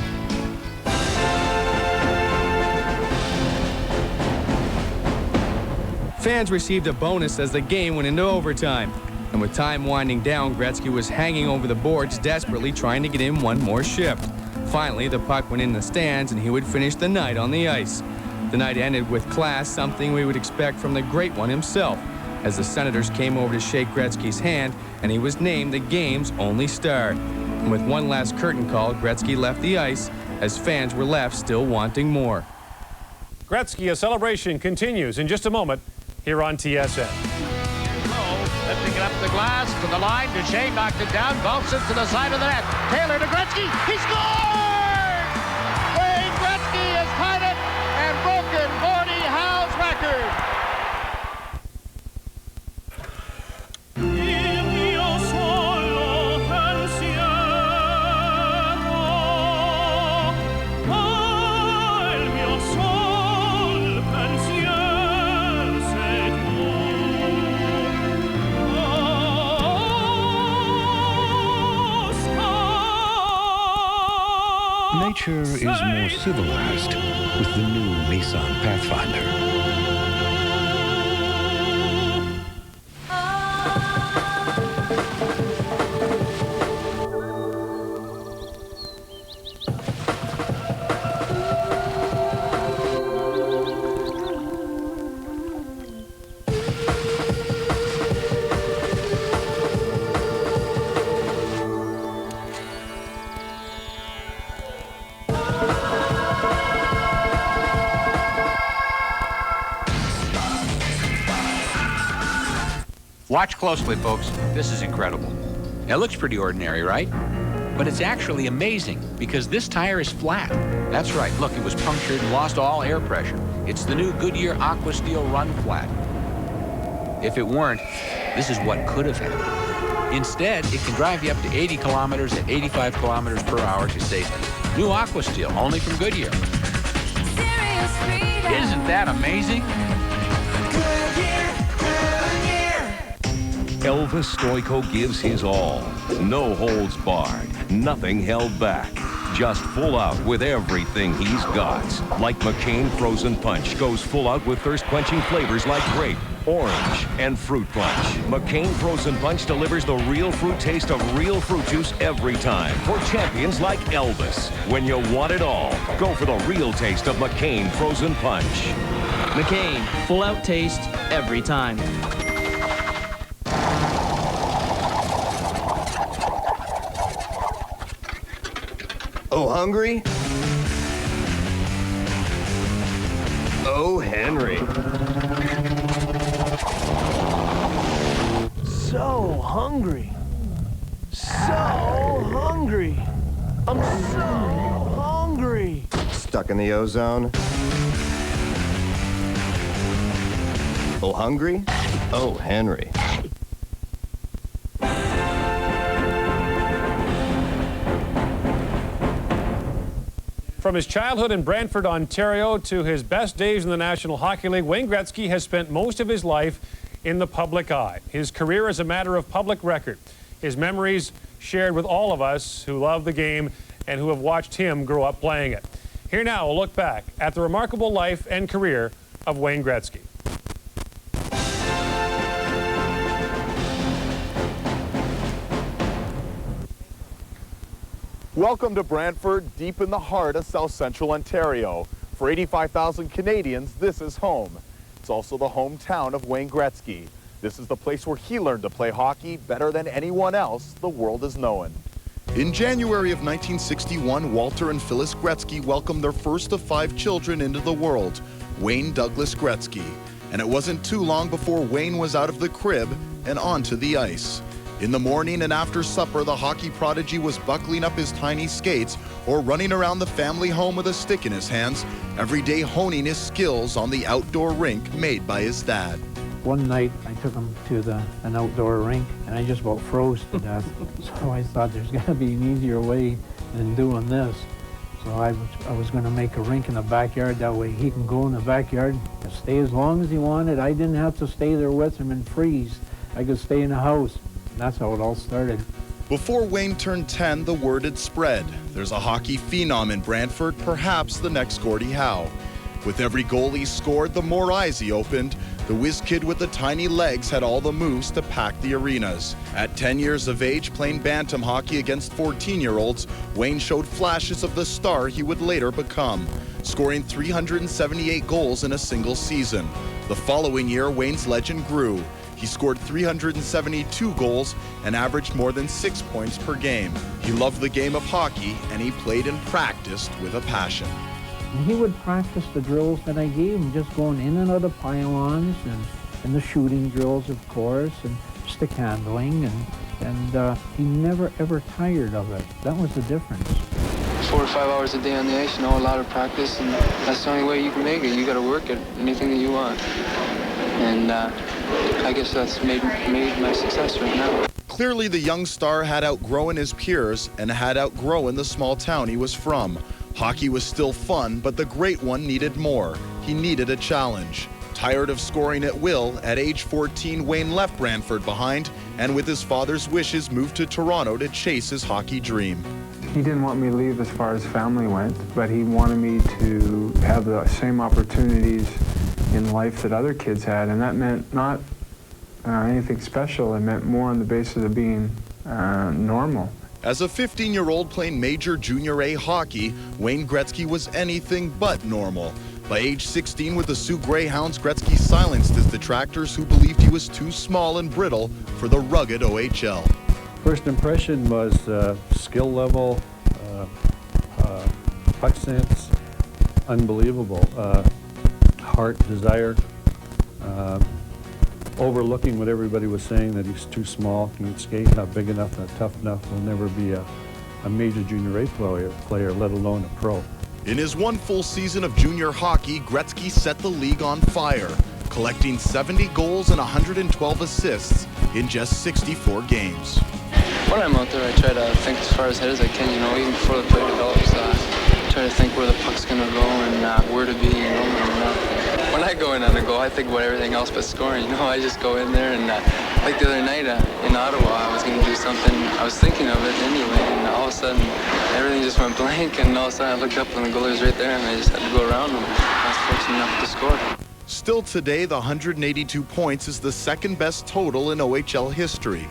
Fans received a bonus as the game went into overtime. And with time winding down, Gretzky was hanging over the boards, desperately trying to get in one more shift. Finally, the puck went in the stands, and he would finish the night on the ice. The night ended with class, something we would expect from the great one himself, as the Senators came over to shake Gretzky's hand, and he was named the game's only star. And with one last curtain call, Gretzky left the ice, as fans were left still wanting more. Gretzky, a celebration continues in just a moment here on TSN. Lifting it up the glass to the line. Duchesne knocked it down. Molson to the side of the net. Taylor to Gretzky. He scored! Wayne Gretzky has tied it and broken Gordie Howe's record. Nature is more civilized with the new Nissan Pathfinder. Watch closely, folks. This is incredible. It looks pretty ordinary, right? But it's actually amazing because this tire is flat. That's right. Look, it was punctured and lost all air pressure. It's the new Goodyear Aqua Steel Run Flat. If it weren't, this is what could have happened. Instead, it can drive you up to 80 kilometers at 85 kilometers per hour to safety. New Aqua Steel, only from Goodyear. Isn't that amazing? Elvis Stoico gives his all. No holds barred. Nothing held back. Just full out with everything he's got. Like McCain Frozen Punch goes full out with thirst-quenching flavors like grape, orange, and fruit punch. McCain Frozen Punch delivers the real fruit taste of real fruit juice every time. For champions like Elvis. When you want it all, go for the real taste of McCain Frozen Punch. McCain, full out taste every time. Oh, hungry? Oh, Henry. So hungry. So hungry. I'm so hungry. Stuck in the ozone? Oh, hungry? Oh, Henry. From his childhood in Brantford, Ontario, to his best days in the National Hockey League, Wayne Gretzky has spent most of his life in the public eye. His career is a matter of public record. His memories shared with all of us who love the game and who have watched him grow up playing it. Here now, a look back at the remarkable life and career of Wayne Gretzky. Welcome to Brantford, deep in the heart of South Central Ontario. For 85,000 Canadians, this is home. It's also the hometown of Wayne Gretzky. This is the place where he learned to play hockey better than anyone else the world has known. In January of 1961, Walter and Phyllis Gretzky welcomed their first of 5 children into the world, Wayne Douglas Gretzky. And it wasn't too long before Wayne was out of the crib and onto the ice. In the morning and after supper, the hockey prodigy was buckling up his tiny skates or running around the family home with a stick in his hands, every day honing his skills on the outdoor rink made by his dad. One night, I took him to an outdoor rink, and I just about froze to death. So I thought there's got to be an easier way than doing this. So I was going to make a rink in the backyard. That way he can go in the backyard and stay as long as he wanted. I didn't have to stay there with him and freeze. I could stay in the house. That's how it all started. Before Wayne turned 10, the word had spread. There's a hockey phenom in Brantford, perhaps the next Gordie Howe. With every goal he scored, the more eyes he opened. The whiz kid with the tiny legs had all the moves to pack the arenas. At 10 years of age, playing bantam hockey against 14-year-olds, Wayne showed flashes of the star he would later become, scoring 378 goals in a single season. The following year, Wayne's legend grew. He scored 372 goals and averaged more than 6 points per game. He loved the game of hockey, and he played and practiced with a passion. And he would practice the drills that I gave him, just going in and out of pylons and the shooting drills, of course, and stick handling, and he never ever tired of it. That was the difference. 4 or 5 hours a day on the ice, a lot of practice, and that's the only way you can make it. You got to work at anything that you want. And I guess that's made my success right now. Clearly, the young star had outgrown his peers and had outgrown the small town he was from. Hockey was still fun, but the great one needed more. He needed a challenge. Tired of scoring at will, at age 14, Wayne left Brantford behind and with his father's wishes moved to Toronto to chase his hockey dream. He didn't want me to leave as far as family went, but he wanted me to have the same opportunities in life that other kids had, and that meant not anything special. It meant more on the basis of being normal. As a 15-year-old playing major junior A hockey, Wayne Gretzky was anything but normal. By age 16, with the Sioux Greyhounds, Gretzky silenced his detractors who believed he was too small and brittle for the rugged OHL. First impression was skill level, puck sense, unbelievable. Heart, desire, overlooking what everybody was saying, that he's too small, can't skate, not big enough, not tough enough, will never be a major junior A player, let alone a pro. In his one full season of junior hockey, Gretzky set the league on fire, collecting 70 goals and 112 assists in just 64 games. When I'm out there, I try to think as far ahead as I can, even before the play develops. Try to think where the puck's going to go and where to be, and when I go in on a goal, I think about everything else but scoring. I just go in there and like the other night in Ottawa, I was going to do something. I was thinking of it anyway, and all of a sudden, everything just went blank, and all of a sudden I looked up and the goalie was right there, and I just had to go around him. I was fortunate enough to score. Still today, the 182 points is the second best total in OHL history.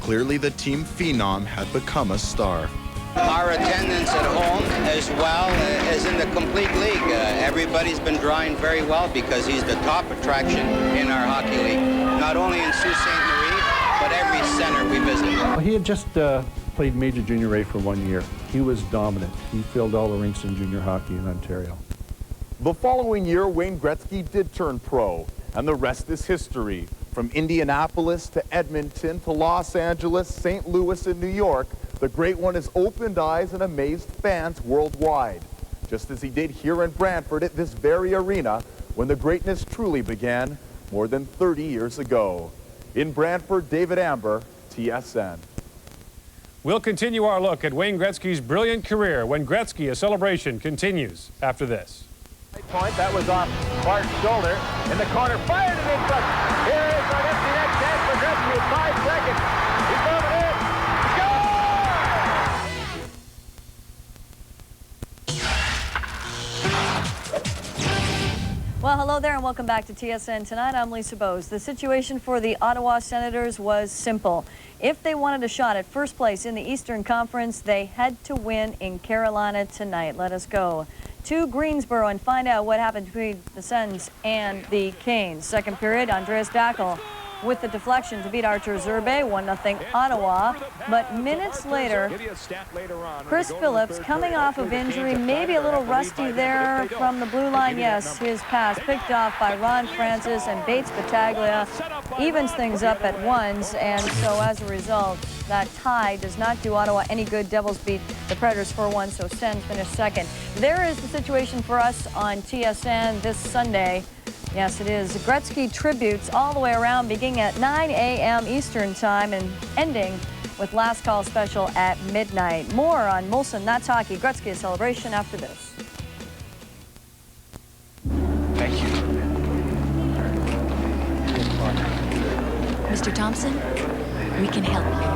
Clearly, the team phenom had become a star. Our attendance at home as well as in the complete league. Everybody's been drawing very well because he's the top attraction in our hockey league. Not only in Sault Ste. Marie, but every center we visit. Well, he had just played major junior A for 1 year. He was dominant. He filled all the rinks in junior hockey in Ontario. The following year, Wayne Gretzky did turn pro, and the rest is history. From Indianapolis to Edmonton to Los Angeles, St. Louis, and New York, the great one has opened eyes and amazed fans worldwide, just as he did here in Brantford at this very arena when the greatness truly began more than 30 years ago. In Brantford, David Amber, TSN. We'll continue our look at Wayne Gretzky's brilliant career when Gretzky, a celebration, continues after this. Point, that was off Clark's shoulder. In the corner, fired it in front. Here is an empty net chance for Gretzky with 5 seconds. He's over it. Well, hello Hello there and welcome back to TSN Tonight. I'm Lisa Bose. The situation for the Ottawa Senators was simple. If they wanted a shot at first place in the Eastern Conference, they had to win in Carolina tonight. Let us go to Greensboro and find out what happened between the Sens and the Canes. Second period, Andreas Dackel with the deflection to beat Archer Zerbe, 1-0 Ottawa. But minutes later, Chris Phillips, coming off of injury, maybe a little rusty there from the blue line. Yes, his pass picked off by Ron Francis, and Bates Battaglia evens things up at ones. And so as a result, that tie does not do Ottawa any good. Devils beat the Predators 4-1, so Sens finished second. There is the situation for us on TSN this Sunday. Yes, it is. Gretzky tributes all the way around, beginning at 9 a.m. Eastern Time and ending with Last Call Special at midnight. More on Molson, That's Hockey, Gretzky, a celebration after this. Thank you. Mr. Thompson, we can help you.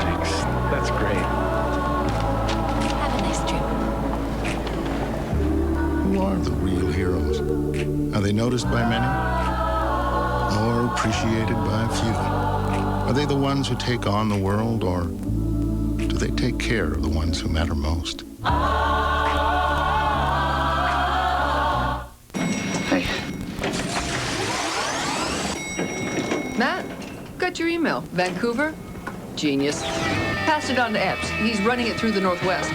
Thanks. That's great. Have a nice trip. Who are the real heroes? Are they noticed by many? Or appreciated by a few? Are they the ones who take on the world, or do they take care of the ones who matter most? Hey. Matt, got your email. Vancouver? Genius. Passed it on to Epps. He's running it through the Northwest.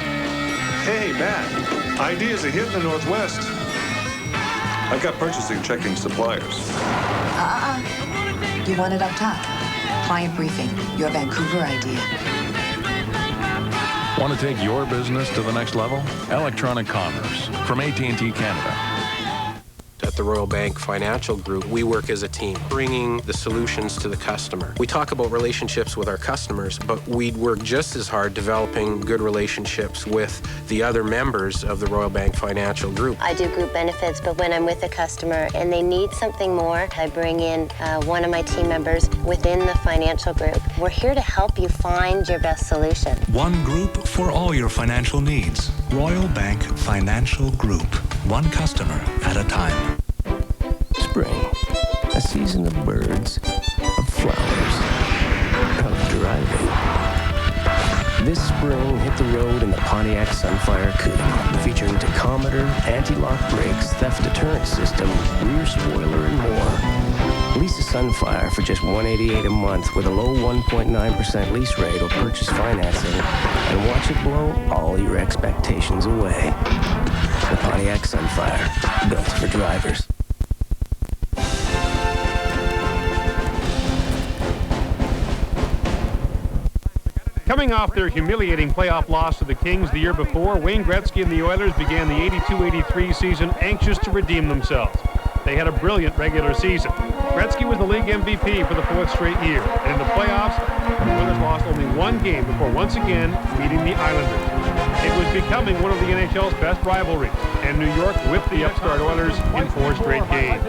Hey, Matt. Ideas are hitting the Northwest. I've got purchasing checking suppliers. You want it up top. Client briefing. Your Vancouver idea. Want to take your business to the next level? Electronic commerce from AT&T Canada. At the Royal Bank Financial Group, we work as a team, bringing the solutions to the customer. We talk about relationships with our customers, but we work just as hard developing good relationships with the other members of the Royal Bank Financial Group. I do group benefits, but when I'm with a customer and they need something more, I bring in one of my team members within the financial group. We're here to help you find your best solution. One group for all your financial needs. Royal Bank Financial Group. One customer at a time. Spring, a season of birds, of flowers, of driving. This spring, hit the road in the Pontiac Sunfire Coupe, featuring tachometer, anti-lock brakes, theft deterrent system, rear spoiler, and more. Lease a Sunfire for just $188 a month with a low 1.9% lease rate or purchase financing, and watch it blow all your expectations away. The Pontiac Sunfire, built for drivers. Coming off their humiliating playoff loss to the Kings the year before, Wayne Gretzky and the Oilers began the 82-83 season anxious to redeem themselves. They had a brilliant regular season. Gretzky was the league MVP for the fourth straight year. And in the playoffs, the Oilers lost only one game before once again meeting the Islanders. It was becoming one of the NHL's best rivalries, and New York whipped the upstart Oilers in 4 straight games.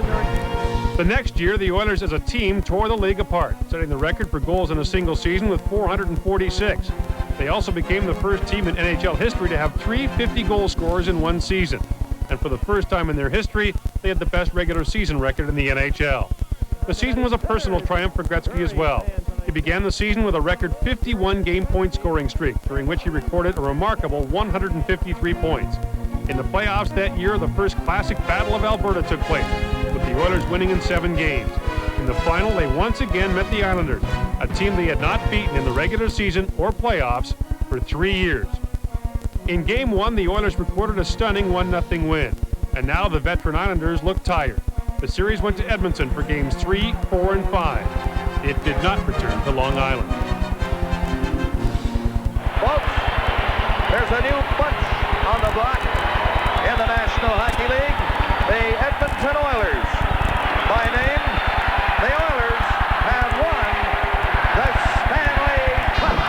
The next year, the Oilers as a team tore the league apart, setting the record for goals in a single season with 446. They also became the first team in NHL history to have 3 50-goal scorers in one season. And for the first time in their history, they had the best regular season record in the NHL. The season was a personal triumph for Gretzky as well. He began the season with a record 51 game-point scoring streak, during which he recorded a remarkable 153 points. In the playoffs that year, the first classic Battle of Alberta took place, with the Oilers winning in 7 games. In the final, they once again met the Islanders, a team they had not beaten in the regular season or playoffs for 3 years. In Game 1, the Oilers recorded a stunning 1-0 win, and now the veteran Islanders look tired. The series went to Edmonton for Games 3, 4, and 5. It did not return to Long Island. Folks, there's a new bunch on the block in the National Hockey League, the Edmonton Oilers. By name, the Oilers have won the Stanley Cup.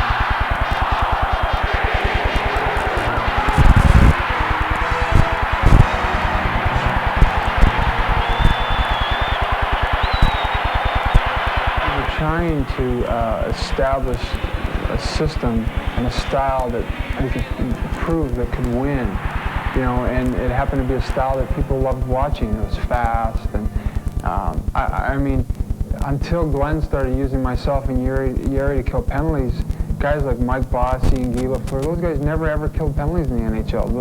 We're trying to establish a system and a style that we could prove that could win. you know, and it happened to be a style that people loved watching. It was fast, and I mean, until Glenn started using myself and Yuri to kill penalties, guys like Mike Bossy and Guy Lafleur, those guys never ever killed penalties in the NHL.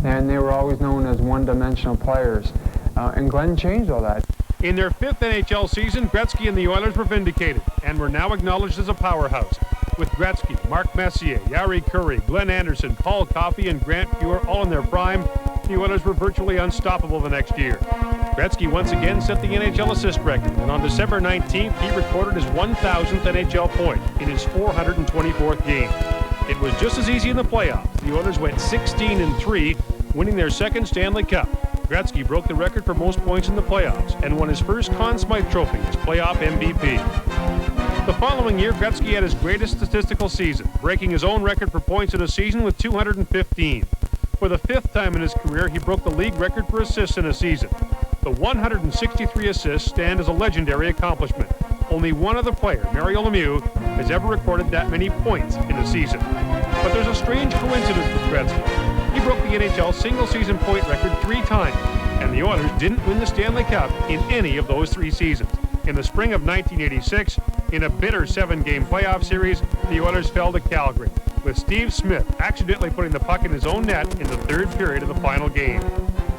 And they were always known as one-dimensional players. And Glenn changed all that. In their 5th NHL season, Gretzky and the Oilers were vindicated and were now acknowledged as a powerhouse. With Gretzky, Mark Messier, Jari Kurri, Glenn Anderson, Paul Coffey, and Grant Fuhr all in their prime, the Oilers were virtually unstoppable the next year. Gretzky once again set the NHL assist record, and on December 19th, he recorded his 1,000th NHL point in his 424th game. It was just as easy in the playoffs. The Oilers went 16-3, winning their 2nd Stanley Cup. Gretzky broke the record for most points in the playoffs and won his first Conn Smythe Trophy as playoff MVP. The following year, Gretzky had his greatest statistical season, breaking his own record for points in a season with 215. For the 5th time in his career, he broke the league record for assists in a season. The 163 assists stand as a legendary accomplishment. Only one other player, Mario Lemieux, has ever recorded that many points in a season. But there's a strange coincidence with Gretzky. He broke the NHL single-season point record 3 times, and the Oilers didn't win the Stanley Cup in any of those 3 seasons. In the spring of 1986, in a bitter 7-game playoff series, the Oilers fell to Calgary, with Steve Smith accidentally putting the puck in his own net in the 3rd period of the final game.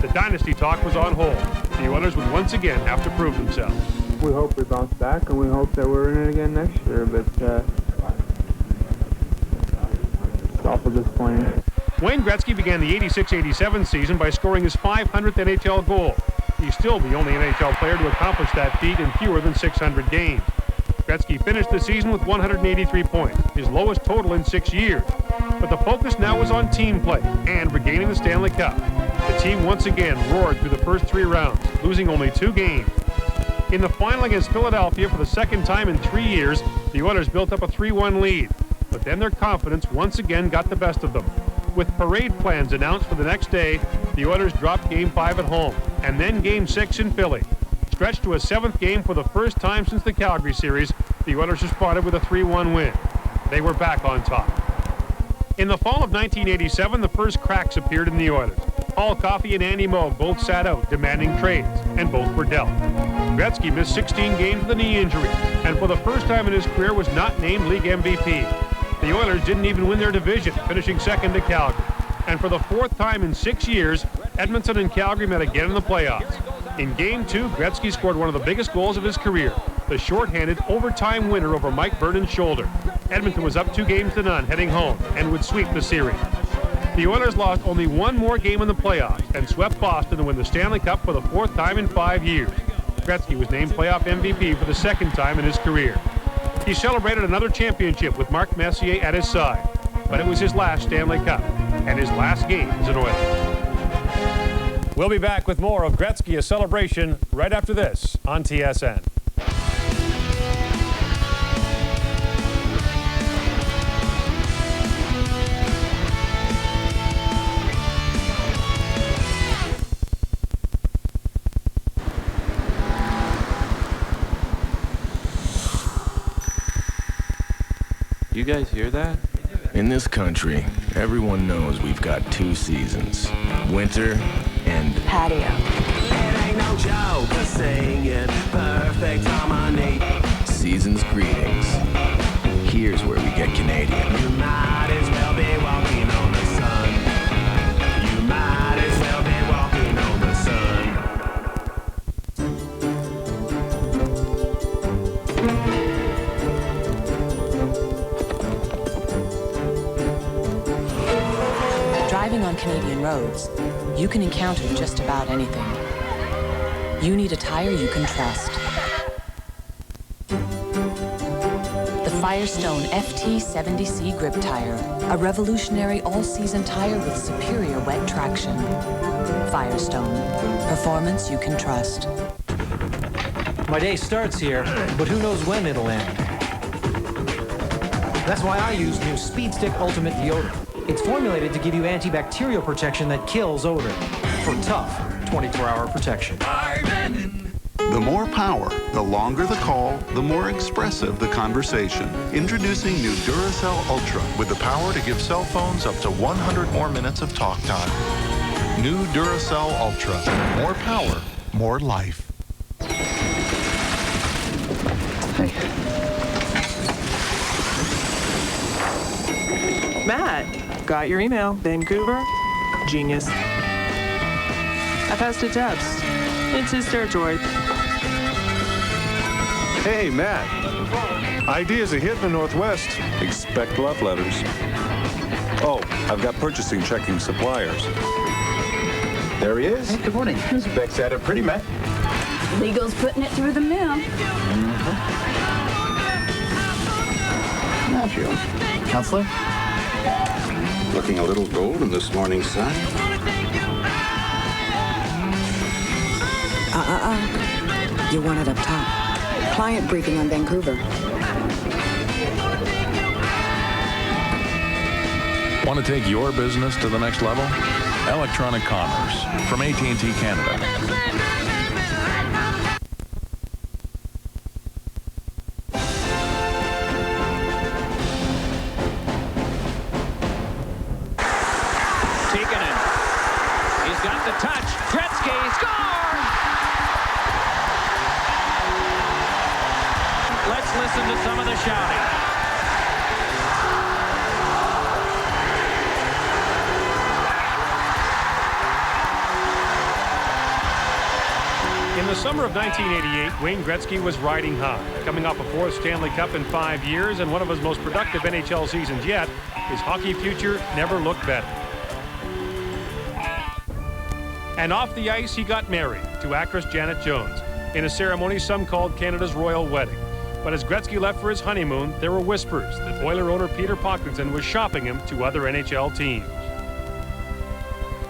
The dynasty talk was on hold. The Oilers would once again have to prove themselves. We hope we bounce back, and we hope that we're in it again next year, but it's awful disappointing. Wayne Gretzky began the 86-87 season by scoring his 500th NHL goal. He's still the only NHL player to accomplish that feat in fewer than 600 games. Gretzky finished the season with 183 points, his lowest total in 6 years. But the focus now was on team play and regaining the Stanley Cup. The team once again roared through the first 3 rounds, losing only 2 games. In the final against Philadelphia for the 2nd time in 3 years, the Oilers built up a 3-1 lead. But then their confidence once again got the best of them. With parade plans announced for the next day, the Oilers dropped Game 5 at home, and then Game 6 in Philly. Stretched to a 7th game for the first time since the Calgary series, the Oilers responded with a 3-1 win. They were back on top. In the fall of 1987, the first cracks appeared in the Oilers. Paul Coffey and Andy Moog both sat out, demanding trades, and both were dealt. Gretzky missed 16 games with a knee injury, and for the first time in his career was not named league MVP. The Oilers didn't even win their division, finishing 2nd to Calgary. And for the 4th time in 6 years, Edmonton and Calgary met again in the playoffs. In Game 2, Gretzky scored one of the biggest goals of his career, the shorthanded overtime winner over Mike Vernon's shoulder. Edmonton was up 2-0 heading home and would sweep the series. The Oilers lost only one more game in the playoffs and swept Boston to win the Stanley Cup for the 4th time in 5 years. Gretzky was named playoff MVP for the 2nd time in his career. He celebrated another championship with Mark Messier at his side, but it was his last Stanley Cup and his last game as an Oiler. We'll be back with more of Gretzky, a celebration, right after this on TSN. You guys hear that? In this country, everyone knows we've got 2 seasons, winter and patio. It ain't no joke, singing perfect harmony. Season's greetings. Here's where we get Canadian. You might as well be walking on the sun. You might as well be walking on the sun. Driving on Canadian roads, you can encounter just about anything. You need a tire you can trust. The Firestone FT70C Grip Tire, a revolutionary all-season tire with superior wet traction. Firestone, performance you can trust. My day starts here, but who knows when it'll end. That's why I use new Speed Stick Ultimate Deodorant. It's formulated to give you antibacterial protection that kills odor for tough 24-hour protection. The more power, the longer the call, the more expressive the conversation. Introducing new Duracell Ultra with the power to give cell phones up to 100 more minutes of talk time. New Duracell Ultra. More power, more life. Hey. Matt, got your email. Vancouver? Genius. I passed it to Epps. It's his territory. Hey, Matt. Ideas a hit in the Northwest. Expect love letters. Oh, I've got purchasing checking suppliers. There he is. Hey, good morning. Ms. Beck's at it pretty, Matt. Legal's putting it through the mill. Now, Joe. Counselor? Looking a little golden this morning, son. You want it up top. Client briefing on Vancouver. Want to take your business to the next level? Electronic commerce from AT&T Canada. He's got the touch. Gretzky, score! Let's listen to some of the shouting. In the summer of 1988, Wayne Gretzky was riding high, coming off a fourth Stanley Cup in 5 years and one of his most productive NHL seasons yet. His hockey future never looked better. And off the ice, he got married to actress Janet Jones in a ceremony some called Canada's royal wedding. But as Gretzky left for his honeymoon, there were whispers that Oiler owner Peter Pocklington was shopping him to other NHL teams.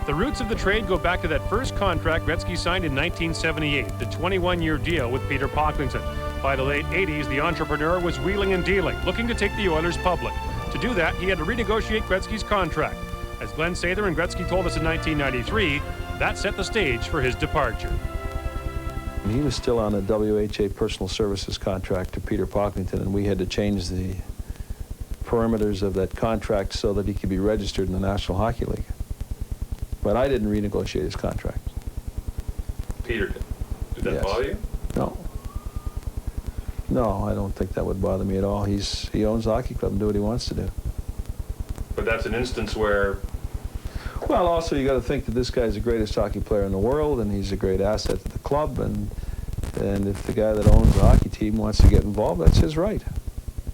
The roots of the trade go back to that first contract Gretzky signed in 1978, the 21-year deal with Peter Pocklington. By the late 80s, the entrepreneur was wheeling and dealing, looking to take the Oilers public. To do that, he had to renegotiate Gretzky's contract. As Glenn Sather and Gretzky told us in 1993, that set the stage for his departure. He was still on a WHA personal services contract to Peter Pocklington, and we had to change the parameters of that contract so that he could be registered in the National Hockey League. But I didn't renegotiate his contract. Peter did. Did that Yes. bother you? No. No, I don't think that would bother me at all. He owns the hockey club and do what he wants to do. But that's an instance where... Well, also you got to think that this guy's the greatest hockey player in the world, and he's a great asset to the club, and if the guy that owns the hockey team wants to get involved, that's his right.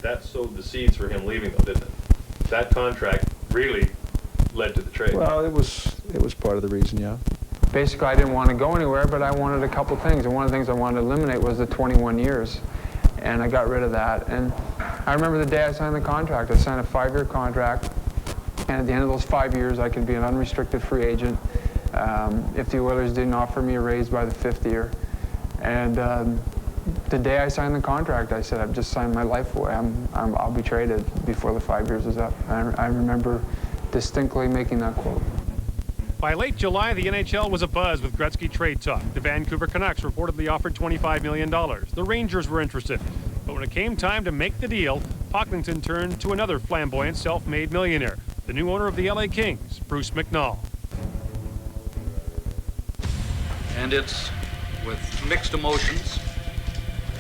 That sowed the seeds for him leaving, though, didn't it? That contract really led to the trade. Well, it was part of the reason, yeah. Basically, I didn't want to go anywhere, but I wanted a couple things. And one of the things I wanted to eliminate was the 21 years. And I got rid of that. And I remember the day I signed the contract. I signed a 5-year contract. And at the end of those 5 years, I could be an unrestricted free agent if the Oilers didn't offer me a raise by the 5th year. And the day I signed the contract, I said, I've just signed my life away. I'll be traded before the 5 years is up. I remember distinctly making that quote. By late July, the NHL was abuzz with Gretzky trade talk. The Vancouver Canucks reportedly offered $25 million. The Rangers were interested. But when it came time to make the deal, Pocklington turned to another flamboyant self-made millionaire, the new owner of the LA Kings, Bruce McNall. And it's with mixed emotions,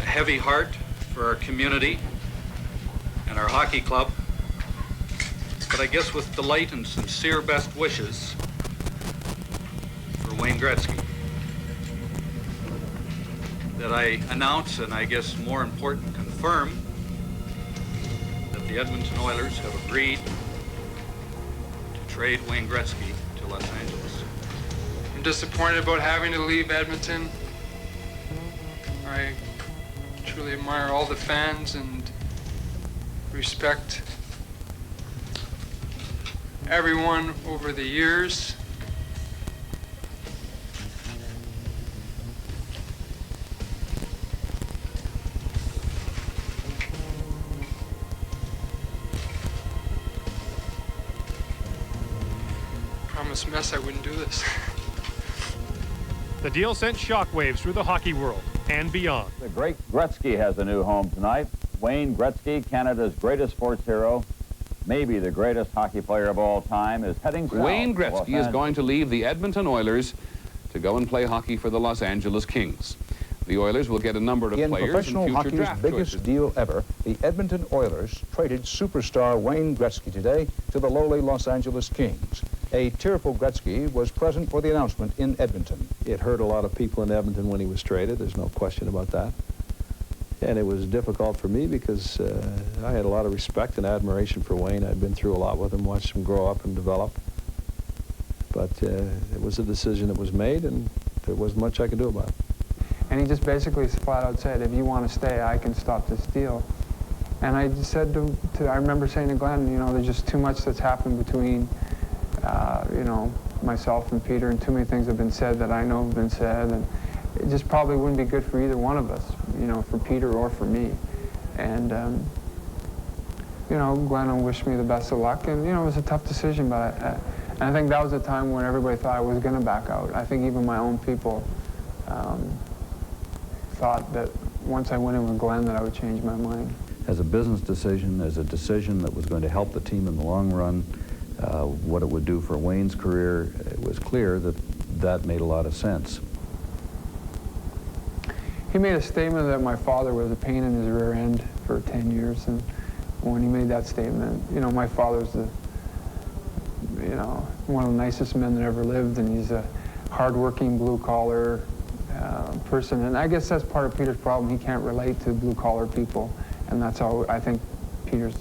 a heavy heart for our community and our hockey club, but I guess with delight and sincere best wishes for Wayne Gretzky, that I announce, and I guess more important, confirm that the Edmonton Oilers have agreed to trade Wayne Gretzky to Los Angeles. I'm disappointed about having to leave Edmonton. I truly admire all the fans and respect everyone over the years. Mess I wouldn't do this. The deal sent shockwaves through the hockey world. and beyond. The great Gretzky has a new home tonight. Wayne Gretzky, Canada's greatest sports hero, maybe the greatest hockey player of all time, is heading south. Wayne Gretzky is going to leave the Edmonton Oilers to go and play hockey for the Los Angeles Kings. The Oilers will get a number of players and professional future hockey's draft biggest choices. deal ever, the Edmonton Oilers traded superstar Wayne Gretzky today to the lowly Los Angeles Kings. A tearful Gretzky was present for the announcement in Edmonton. It hurt a lot of people in Edmonton when he was traded. There's no question about that. And it was difficult for me because I had a lot of respect and admiration for Wayne. I'd been through a lot with him, watched him grow up and develop. But it was a decision that was made, and there wasn't much I could do about it. And he just basically flat out said, if you want to stay, I can stop this deal. And I just said I remember saying to Glenn, you know, there's just too much that's happened between, you know, myself and Peter, and too many things have been said that I know have been said, and it just probably wouldn't be good for either one of us, you know, for Peter or for me. And, you know, Glenn wished me the best of luck, and, you know, it was a tough decision, but and I think that was a time when everybody thought I was going to back out. I think even my own people thought that once I went in with Glenn that I would change my mind. As a business decision, as a decision that was going to help the team in the long run, what it would do for Wayne's career, it was clear that that made a lot of sense. He made a statement that my father was a pain in his rear end for 10 years, and when he made that statement, you know, my father's you know, one of the nicest men that ever lived, and he's a hard-working, blue-collar person, and I guess that's part of Peter's problem. He can't relate to blue-collar people, and that's all, I think, Peter's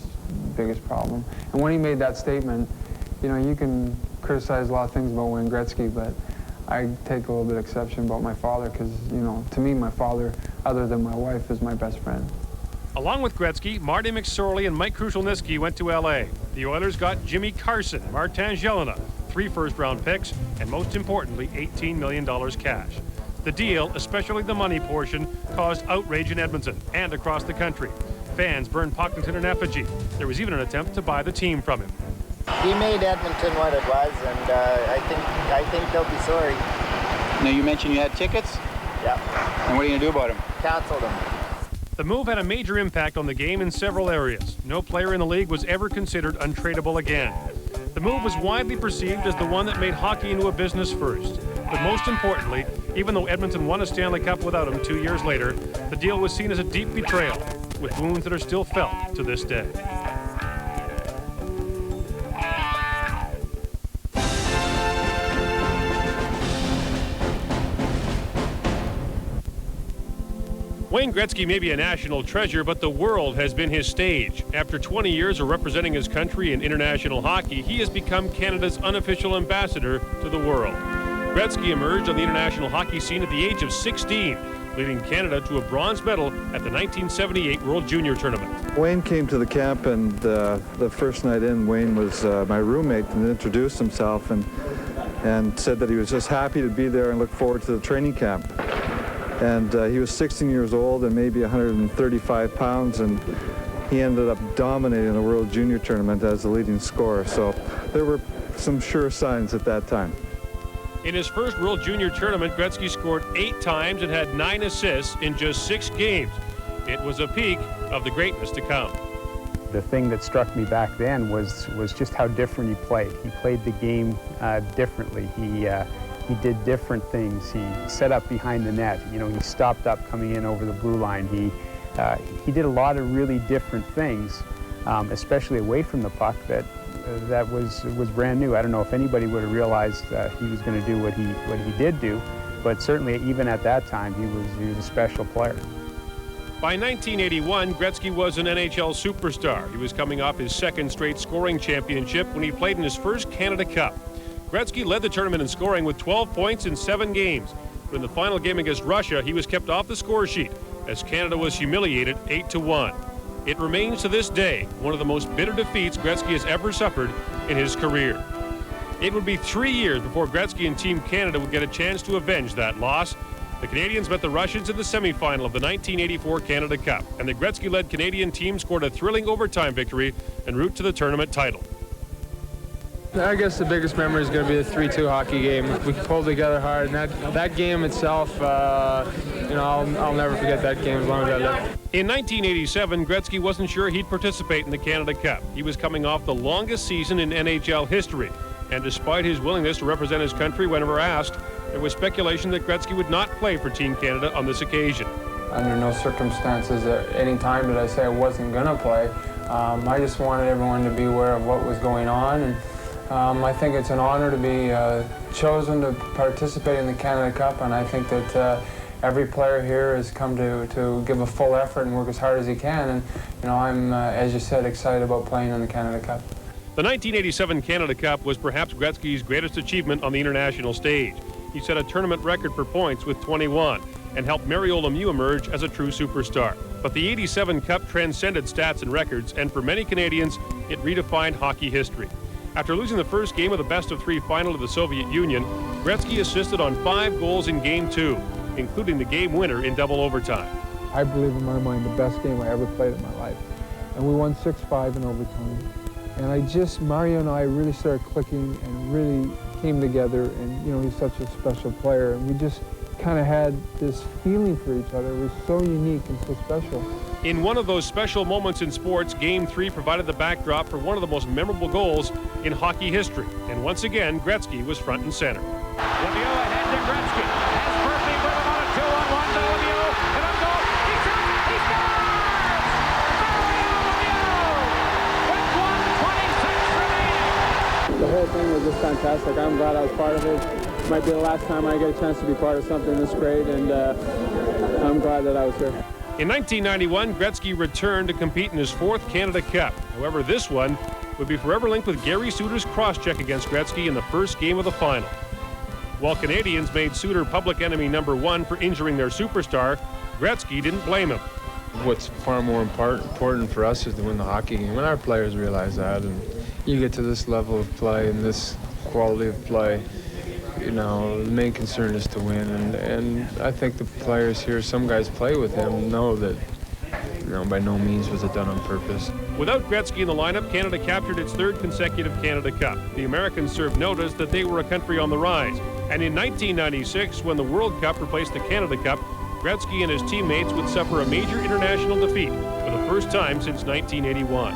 biggest problem. And when he made that statement, you know, you can criticize a lot of things about Wayne Gretzky, but I take a little bit of exception about my father because, you know, to me, my father, other than my wife, is my best friend. Along with Gretzky, Marty McSorley and Mike Krushelnyski went to L.A. The Oilers got Jimmy Carson, Martin Gelinas, 3 first-round picks, and most importantly, $18 million cash. The deal, especially the money portion, caused outrage in Edmonton and across the country. Fans burned Pocklington in effigy. There was even an attempt to buy the team from him. He made Edmonton what it was, and I think they'll be sorry. Now, you mentioned you had tickets? Yeah. And what are you going to do about them? Cancel them. The move had a major impact on the game in several areas. No player in the league was ever considered untradeable again. The move was widely perceived as the one that made hockey into a business first. But most importantly, even though Edmonton won a Stanley Cup without him 2 years later, the deal was seen as a deep betrayal, with wounds that are still felt to this day. Wayne Gretzky may be a national treasure, but the world has been his stage. After 20 years of representing his country in international hockey, he has become Canada's unofficial ambassador to the world. Gretzky emerged on the international hockey scene at the age of 16, leading Canada to a bronze medal at the 1978 World Junior Tournament. Wayne came to the camp, and the first night in, Wayne was my roommate and introduced himself and said that he was just happy to be there and look forward to the training camp. And he was 16 years old and maybe 135 pounds, and he ended up dominating the World Junior Tournament as the leading scorer. So there were some sure signs at that time. In his first World Junior Tournament, Gretzky scored 8 times and had 9 assists in just 6 games. It was a peak of the greatness to come. The thing that struck me back then was just how different he played. He played the game differently. He did different things. He set up behind the net. You know, he stopped up coming in over the blue line. He did a lot of really different things, especially away from the puck that was brand new. I don't know if anybody would have realized he was going to do what he did do, but certainly even at that time he was a special player. By 1981, Gretzky was an NHL superstar. He was coming off his 2nd straight scoring championship when he played in his first Canada Cup. Gretzky led the tournament in scoring with 12 points in 7 games. But in the final game against Russia, he was kept off the score sheet as Canada was humiliated 8-1. It remains to this day one of the most bitter defeats Gretzky has ever suffered in his career. It would be 3 years before Gretzky and Team Canada would get a chance to avenge that loss. The Canadians met the Russians in the semifinal of the 1984 Canada Cup, and the Gretzky-led Canadian team scored a thrilling overtime victory en route to the tournament title. I guess the biggest memory is going to be the 3-2 hockey game. We pulled together hard, and that game itself, you know, I'll never forget that game as long as I live. In 1987, Gretzky wasn't sure he'd participate in the Canada Cup. He was coming off the longest season in NHL history. And despite his willingness to represent his country whenever asked, there was speculation that Gretzky would not play for Team Canada on this occasion. Under no circumstances at any time did I say I wasn't going to play. I just wanted everyone to be aware of what was going on. And I think it's an honor to be chosen to participate in the Canada Cup, and I think that every player here has come to give a full effort and work as hard as he can. And you know, I'm, as you said, excited about playing in the Canada Cup. The 1987 Canada Cup was perhaps Gretzky's greatest achievement on the international stage. He set a tournament record for points with 21 and helped Mario Lemieux emerge as a true superstar. But the 87 Cup transcended stats and records, and for many Canadians, it redefined hockey history. After losing the first game of the best-of-3 final to the Soviet Union, Gretzky assisted on 5 goals in Game 2, including the game winner in double overtime. I believe in my mind the best game I ever played in my life. And we won 6-5 in overtime. And Mario and I really started clicking and really came together, and you know, he's such a special player, and we just kind of had this feeling for each other. It was so unique and so special. In one of those special moments in sports, Game 3 provided the backdrop for one of the most memorable goals in hockey history. And once again, Gretzky was front and center. Lemieux ahead to Gretzky. Has Murphy driven on a 2-on-1 to Lemieux. And on goal. He shoots. He scores! Mario Lemieux with 1:26 remaining. The whole thing was just fantastic. I'm glad I was part of it. It might be the last time I get a chance to be part of something this great, and I'm glad that I was here. In 1991, Gretzky returned to compete in his 4th Canada Cup. However, this one would be forever linked with Gary Suter's cross-check against Gretzky in the first game of the final. While Canadians made Suter public enemy #1 for injuring their superstar, Gretzky didn't blame him. What's far more important for us is to win the hockey game, and our players realize that. And you get to this level of play and this quality of play, you know, the main concern is to win. And I think the players here, some guys play with him, know that, you know, by no means was it done on purpose. Without Gretzky in the lineup, Canada captured its 3rd consecutive Canada Cup. The Americans served notice that they were a country on the rise. And in 1996, when the World Cup replaced the Canada Cup, Gretzky and his teammates would suffer a major international defeat for the first time since 1981.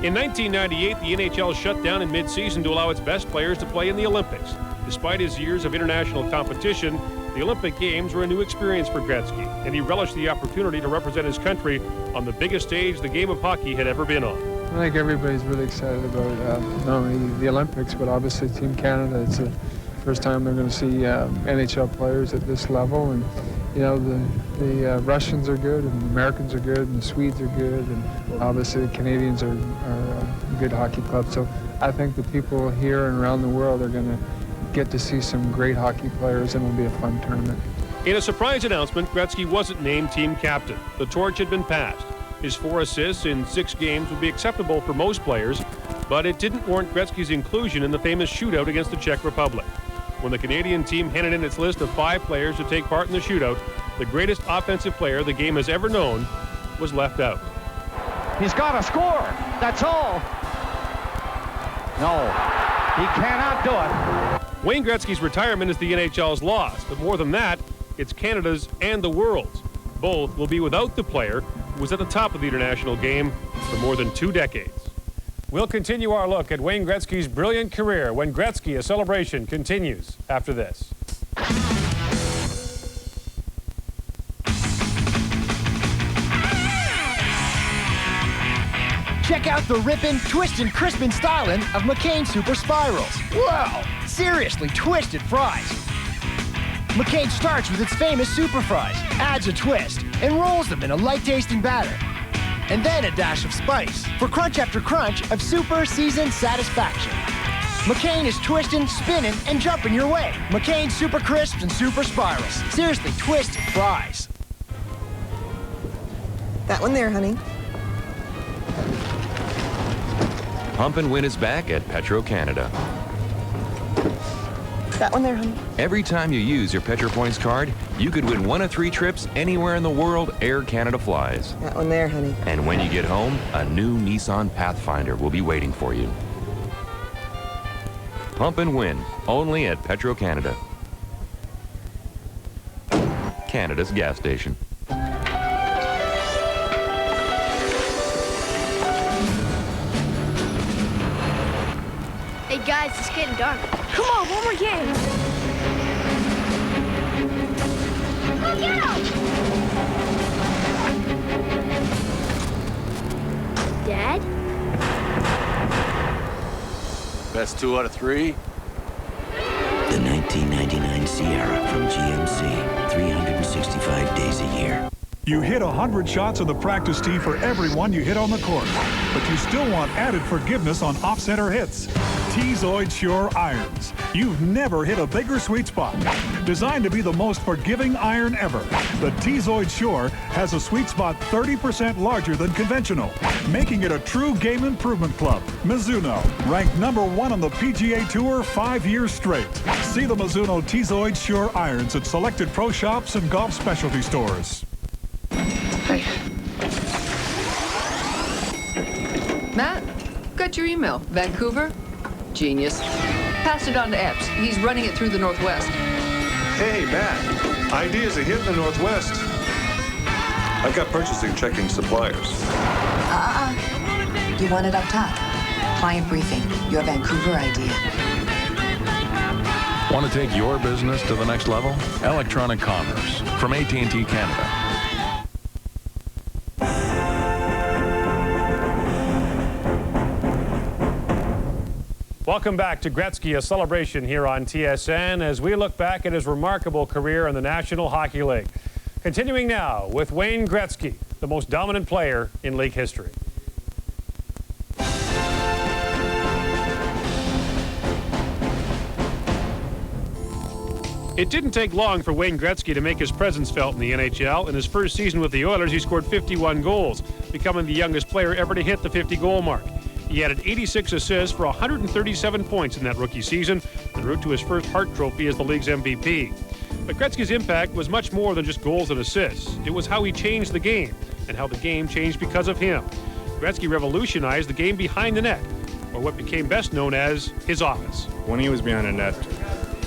In 1998, the NHL shut down in mid-season to allow its best players to play in the Olympics. Despite his years of international competition, the Olympic Games were a new experience for Gretzky, and he relished the opportunity to represent his country on the biggest stage the game of hockey had ever been on. I think everybody's really excited about not only the Olympics, but obviously Team Canada. It's the first time they're going to see NHL players at this level, and you know, the Russians are good, and the Americans are good, and the Swedes are good, and obviously the Canadians are a good hockey club. So I think the people here and around the world are going to get to see some great hockey players, and it'll be a fun tournament. In a surprise announcement, Gretzky wasn't named team captain. The torch had been passed. His 4 assists in 6 games would be acceptable for most players, but it didn't warrant Gretzky's inclusion in the famous shootout against the Czech Republic. When the Canadian team handed in its list of 5 players to take part in the shootout, the greatest offensive player the game has ever known was left out. He's got to score. That's all. No, he cannot do it. Wayne Gretzky's retirement is the NHL's loss, but more than that, it's Canada's and the world's. Both will be without the player who was at the top of the international game for more than 2 decades. We'll continue our look at Wayne Gretzky's brilliant career when Gretzky, a celebration, continues after this. Check out the rippin', twistin', crispin' styling of McCain Super Spirals. Wow! Seriously twisted fries. McCain starts with its famous super fries, adds a twist, and rolls them in a light-tasting batter. And then a dash of spice for crunch after crunch of super seasoned satisfaction. McCain is twisting, spinning, and jumping your way. McCain Super Crisps and Super Spirals. Seriously twisted fries. That one there, honey. Pump and Win is back at Petro Canada. That one there, honey. Every time you use your Petro Points card, you could win 1 of 3 trips anywhere in the world Air Canada flies. That one there, honey. And when you get home, a new Nissan Pathfinder will be waiting for you. Pump and Win, only at Petro Canada. Canada's gas station. Hey guys, it's getting dark. Come on, one more game. Look out! Dad? Best 2 out of 3? The 1999 Sierra from GMC. 365 days a year. You hit 100 shots on the practice tee for everyone you hit on the court, but you still want added forgiveness on off-center hits. T-Zoid Sure Irons. You've never hit a bigger sweet spot. Designed to be the most forgiving iron ever, the T-Zoid Sure has a sweet spot 30% larger than conventional, making it a true game improvement club. Mizuno, ranked #1 on the PGA Tour 5 years straight. See the Mizuno T-Zoid Sure Irons at selected pro shops and golf specialty stores. Matt, got your email. Vancouver? Genius. Passed it on to Epps. He's running it through the Northwest. Hey, Matt. Ideas a hit in the Northwest. I've got purchasing checking suppliers. You want it up top. Client briefing. Your Vancouver idea. Want to take your business to the next level? Electronic commerce from AT&T Canada. Welcome back to Gretzky, a celebration here on TSN as we look back at his remarkable career in the National Hockey League. Continuing now with Wayne Gretzky, the most dominant player in league history. It didn't take long for Wayne Gretzky to make his presence felt in the NHL. In his first season with the Oilers, he scored 51 goals, becoming the youngest player ever to hit the 50-goal mark. He added 86 assists for 137 points in that rookie season, en route to his first Hart Trophy as the league's MVP. But Gretzky's impact was much more than just goals and assists. It was how he changed the game, and how the game changed because of him. Gretzky revolutionized the game behind the net, or what became best known as his office. When he was behind the net,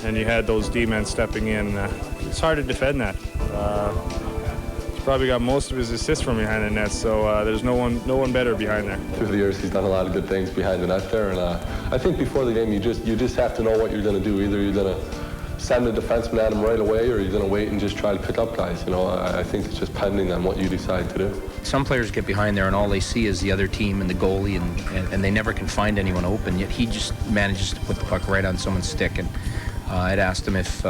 and you had those D-men stepping in, it's hard to defend that. Probably got most of his assists from behind the net, so there's no one better behind there. Through the years, he's done a lot of good things behind the net there, and I think before the game, you just have to know what you're going to do. Either you're going to send a defenseman at him right away, or you're going to wait and just try to pick up guys. You know, I think it's just pending on what you decide to do. Some players get behind there, and all they see is the other team and the goalie, and they never can find anyone open. Yet he just manages to put the puck right on someone's stick. And I'd asked him if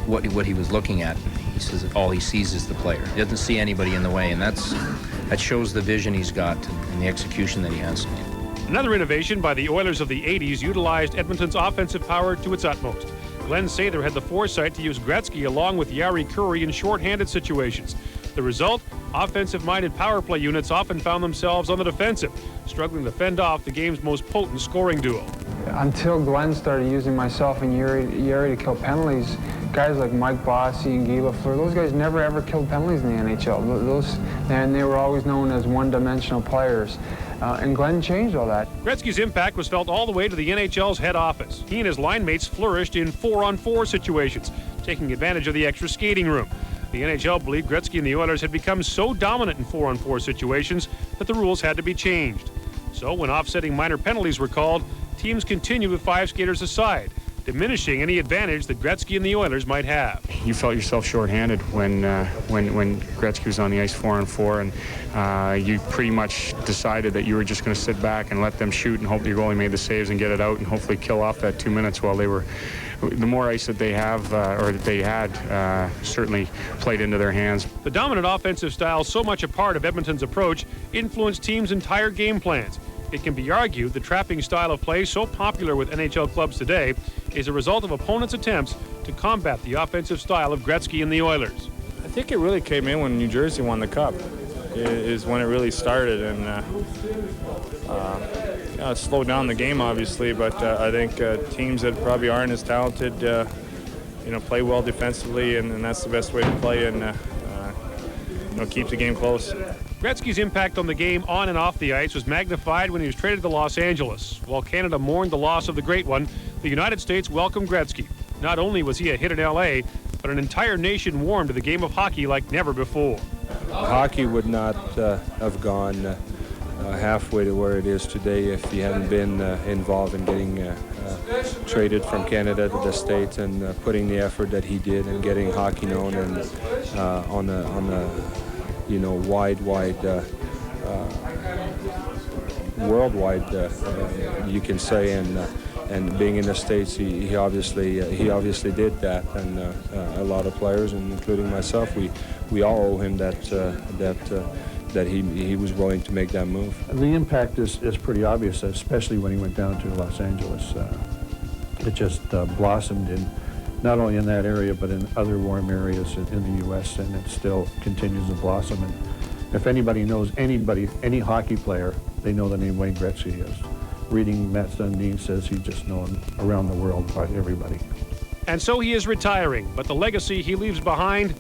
what he was looking at. He says that all he sees is the player. He doesn't see anybody in the way, and that shows the vision he's got and the execution that he has. Another innovation by the Oilers of the 80s utilized Edmonton's offensive power to its utmost. Glenn Sather had the foresight to use Gretzky along with Yari Curry in shorthanded situations. The result? Offensive-minded power play units often found themselves on the defensive, struggling to fend off the game's most potent scoring duo. Until Glenn started using myself and Yuri to kill penalties, guys like Mike Bossy and Guy Lafleur, those guys never ever killed penalties in the NHL. And they were always known as one-dimensional players. And Glenn changed all that. Gretzky's impact was felt all the way to the NHL's head office. He and his line mates flourished in 4-on-4 situations, taking advantage of the extra skating room. The NHL believed Gretzky and the Oilers had become so dominant in 4-on-4 situations that the rules had to be changed. So when offsetting minor penalties were called, teams continued with 5 skaters aside, diminishing any advantage that Gretzky and the Oilers might have. You felt yourself shorthanded when Gretzky was on the ice 4-on-4, and you pretty much decided that you were just going to sit back and let them shoot and hope your goalie made the saves and get it out and hopefully kill off that 2 minutes while they were. The more ice that they have, or that they had, certainly played into their hands. The dominant offensive style, so much a part of Edmonton's approach, influenced teams' entire game plans. It can be argued the trapping style of play, so popular with NHL clubs today, is a result of opponents' attempts to combat the offensive style of Gretzky and the Oilers. I think it really came in when New Jersey won the Cup. Is when it really started, and it slowed down the game, obviously, but I think teams that probably aren't as talented, play well defensively, and that's the best way to play, and keep the game close. Gretzky's impact on the game on and off the ice was magnified when he was traded to Los Angeles. While Canada mourned the loss of the great one, the United States welcomed Gretzky. Not only was he a hit in L.A., but an entire nation warmed to the game of hockey like never before. Hockey would not have gone halfway to where it is today if he hadn't been involved in getting traded from Canada to the States and putting the effort that he did and getting hockey known and on a worldwide, you can say, and being in the States, he obviously did that, and a lot of players, and including myself, we all owe him that he was willing to make that move. The impact is pretty obvious, especially when he went down to Los Angeles. It just blossomed in not only in that area but in other warm areas in the U.S., and it still continues to blossom. And if anybody knows any hockey player, they know the name Wayne Gretzky is. Reading Matt Sundin says he's just known around the world by everybody. And so he is retiring, but the legacy he leaves behind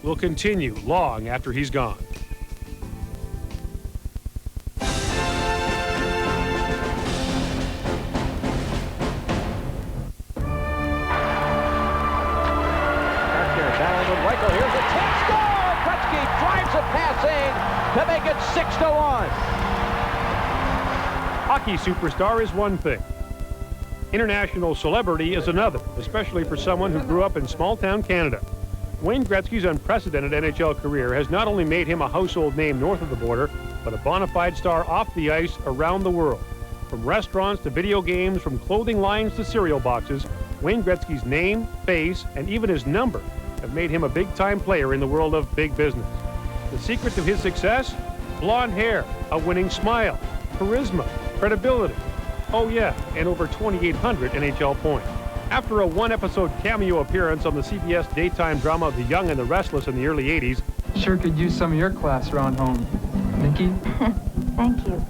will continue long after he's gone. Here's a chance. Score! Gretzky drives it past to make it 6-1. Hockey superstar is one thing. International celebrity is another, especially for someone who grew up in small-town Canada. Wayne Gretzky's unprecedented NHL career has not only made him a household name north of the border, but a bona fide star off the ice around the world. From restaurants to video games, from clothing lines to cereal boxes, Wayne Gretzky's name, face, and even his number have made him a big-time player in the world of big business. The secret to his success? Blonde hair, a winning smile, charisma, credibility. Oh yeah, and over 2,800 NHL points. After a one-episode cameo appearance on the CBS daytime drama The Young and the Restless in the early 80s, sure could use some of your class around home. Nikki? Thank you.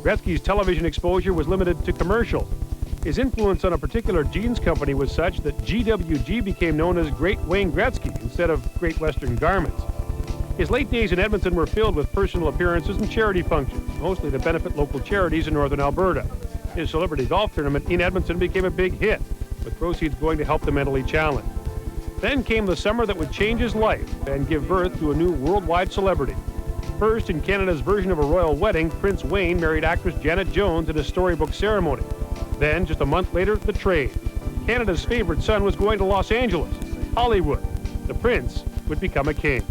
Gretzky's television exposure was limited to commercials. His influence on a particular jeans company was such that GWG became known as Great Wayne Gretzky instead of Great Western Garments. His late days in Edmonton were filled with personal appearances and charity functions, mostly to benefit local charities in northern Alberta. His celebrity golf tournament in Edmonton became a big hit, with proceeds going to help the mentally challenged. Then came the summer that would change his life and give birth to a new worldwide celebrity. First, in Canada's version of a royal wedding, Prince Wayne married actress Janet Jones at a storybook ceremony. Then, just a month later, the trade. Canada's favorite son was going to Los Angeles, Hollywood. The prince would become a king.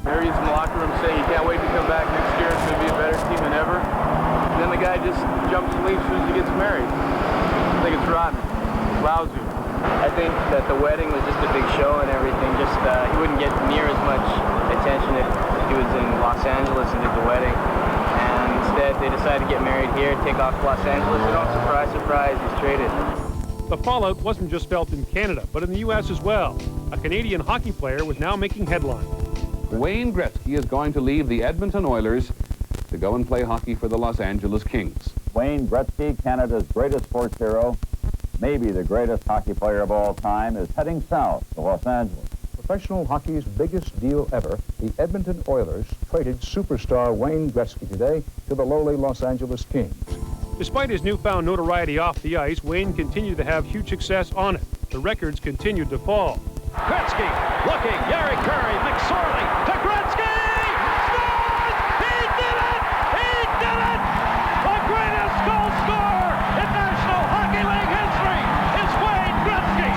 Mary's in the locker room saying, "You can't wait to come back next year. It's going to be a better team than ever." And then the guy just jumps and leaves as soon as he gets married. I think it's rotten. It's lousy. I think that the wedding was just a big show and everything. Just he wouldn't get near as much attention if he was in Los Angeles and did the wedding. And instead, they decided to get married here, take off to Los Angeles. And surprise, surprise, he's traded. The fallout wasn't just felt in Canada, but in the U.S. as well. A Canadian hockey player was now making headlines. Wayne Gretzky is going to leave the Edmonton Oilers to go and play hockey for the Los Angeles Kings. Wayne Gretzky, Canada's greatest sports hero, maybe the greatest hockey player of all time, is heading south to Los Angeles. Professional hockey's biggest deal ever, the Edmonton Oilers traded superstar Wayne Gretzky today to the lowly Los Angeles Kings. Despite his newfound notoriety off the ice, Wayne continued to have huge success on it. The records continued to fall. Gretzky looking, Yari Curry, McSorley to Gretzky! Scores! He did it! He did it! The greatest goal scorer in National Hockey League history is Wayne Gretzky!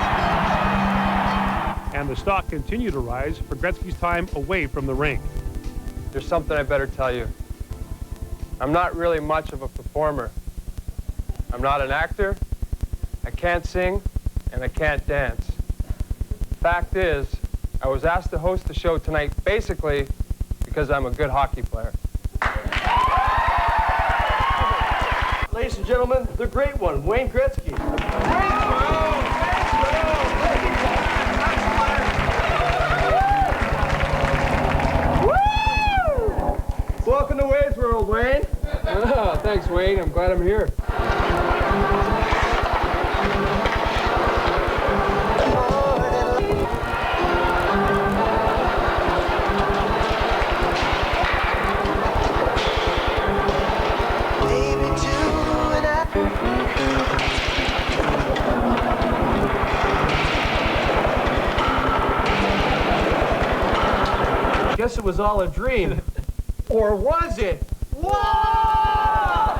And the stock continued to rise for Gretzky's time away from the rink. There's something I better tell you. I'm not really much of a performer. I'm not an actor, I can't sing, and I can't dance. Fact is, I was asked to host the show tonight basically because I'm a good hockey player. Ladies and gentlemen, the great one, Wayne Gretzky. Welcome to Wayne's World, Wayne. Oh, thanks, Wayne. I'm glad I'm here. was all a dream. Or was it? Whoa!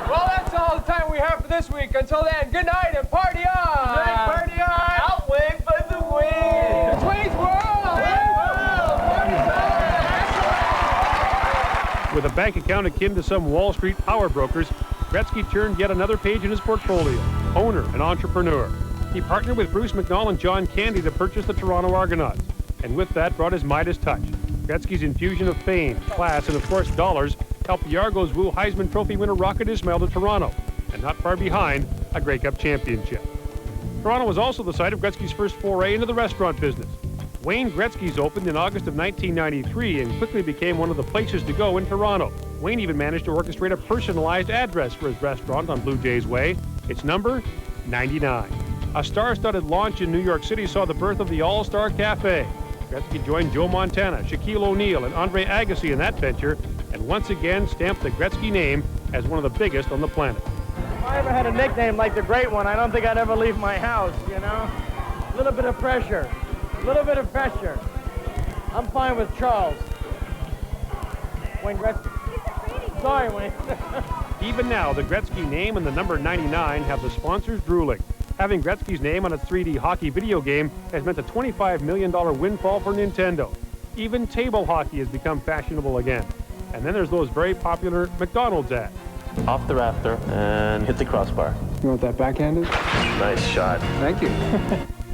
Well, that's all the time we have for this week. Until then, good night and party on! Good night, party on! Out wing for the win! It's Wayne's World! With a bank account akin to some Wall Street power brokers, Gretzky turned yet another page in his portfolio. Owner and entrepreneur. He partnered with Bruce McNall and John Candy to purchase the Toronto Argonauts, and with that brought his Midas touch. Gretzky's infusion of fame, class, and of course dollars helped the Argos woo Heisman Trophy winner Rocket Ismail to Toronto, and not far behind, a Grey Cup championship. Toronto was also the site of Gretzky's first foray into the restaurant business. Wayne Gretzky's opened in August of 1993 and quickly became one of the places to go in Toronto. Wayne even managed to orchestrate a personalized address for his restaurant on Blue Jays Way. It's number 99. A star-studded launch in New York City saw the birth of the All-Star Cafe. Gretzky joined Joe Montana, Shaquille O'Neal, and Andre Agassi in that venture, and once again stamped the Gretzky name as one of the biggest on the planet. If I ever had a nickname like the Great One, I don't think I'd ever leave my house, you know? A little bit of pressure. A little bit of pressure. I'm fine with Charles. Wayne Gretzky. Sorry, Wayne. Even now, the Gretzky name and the number 99 have the sponsors drooling. Having Gretzky's name on a 3D hockey video game has meant a $25 million windfall for Nintendo. Even table hockey has become fashionable again. And then there's those very popular McDonald's ads. Off the rafter and hit the crossbar. You want that backhanded? Nice shot. Thank you.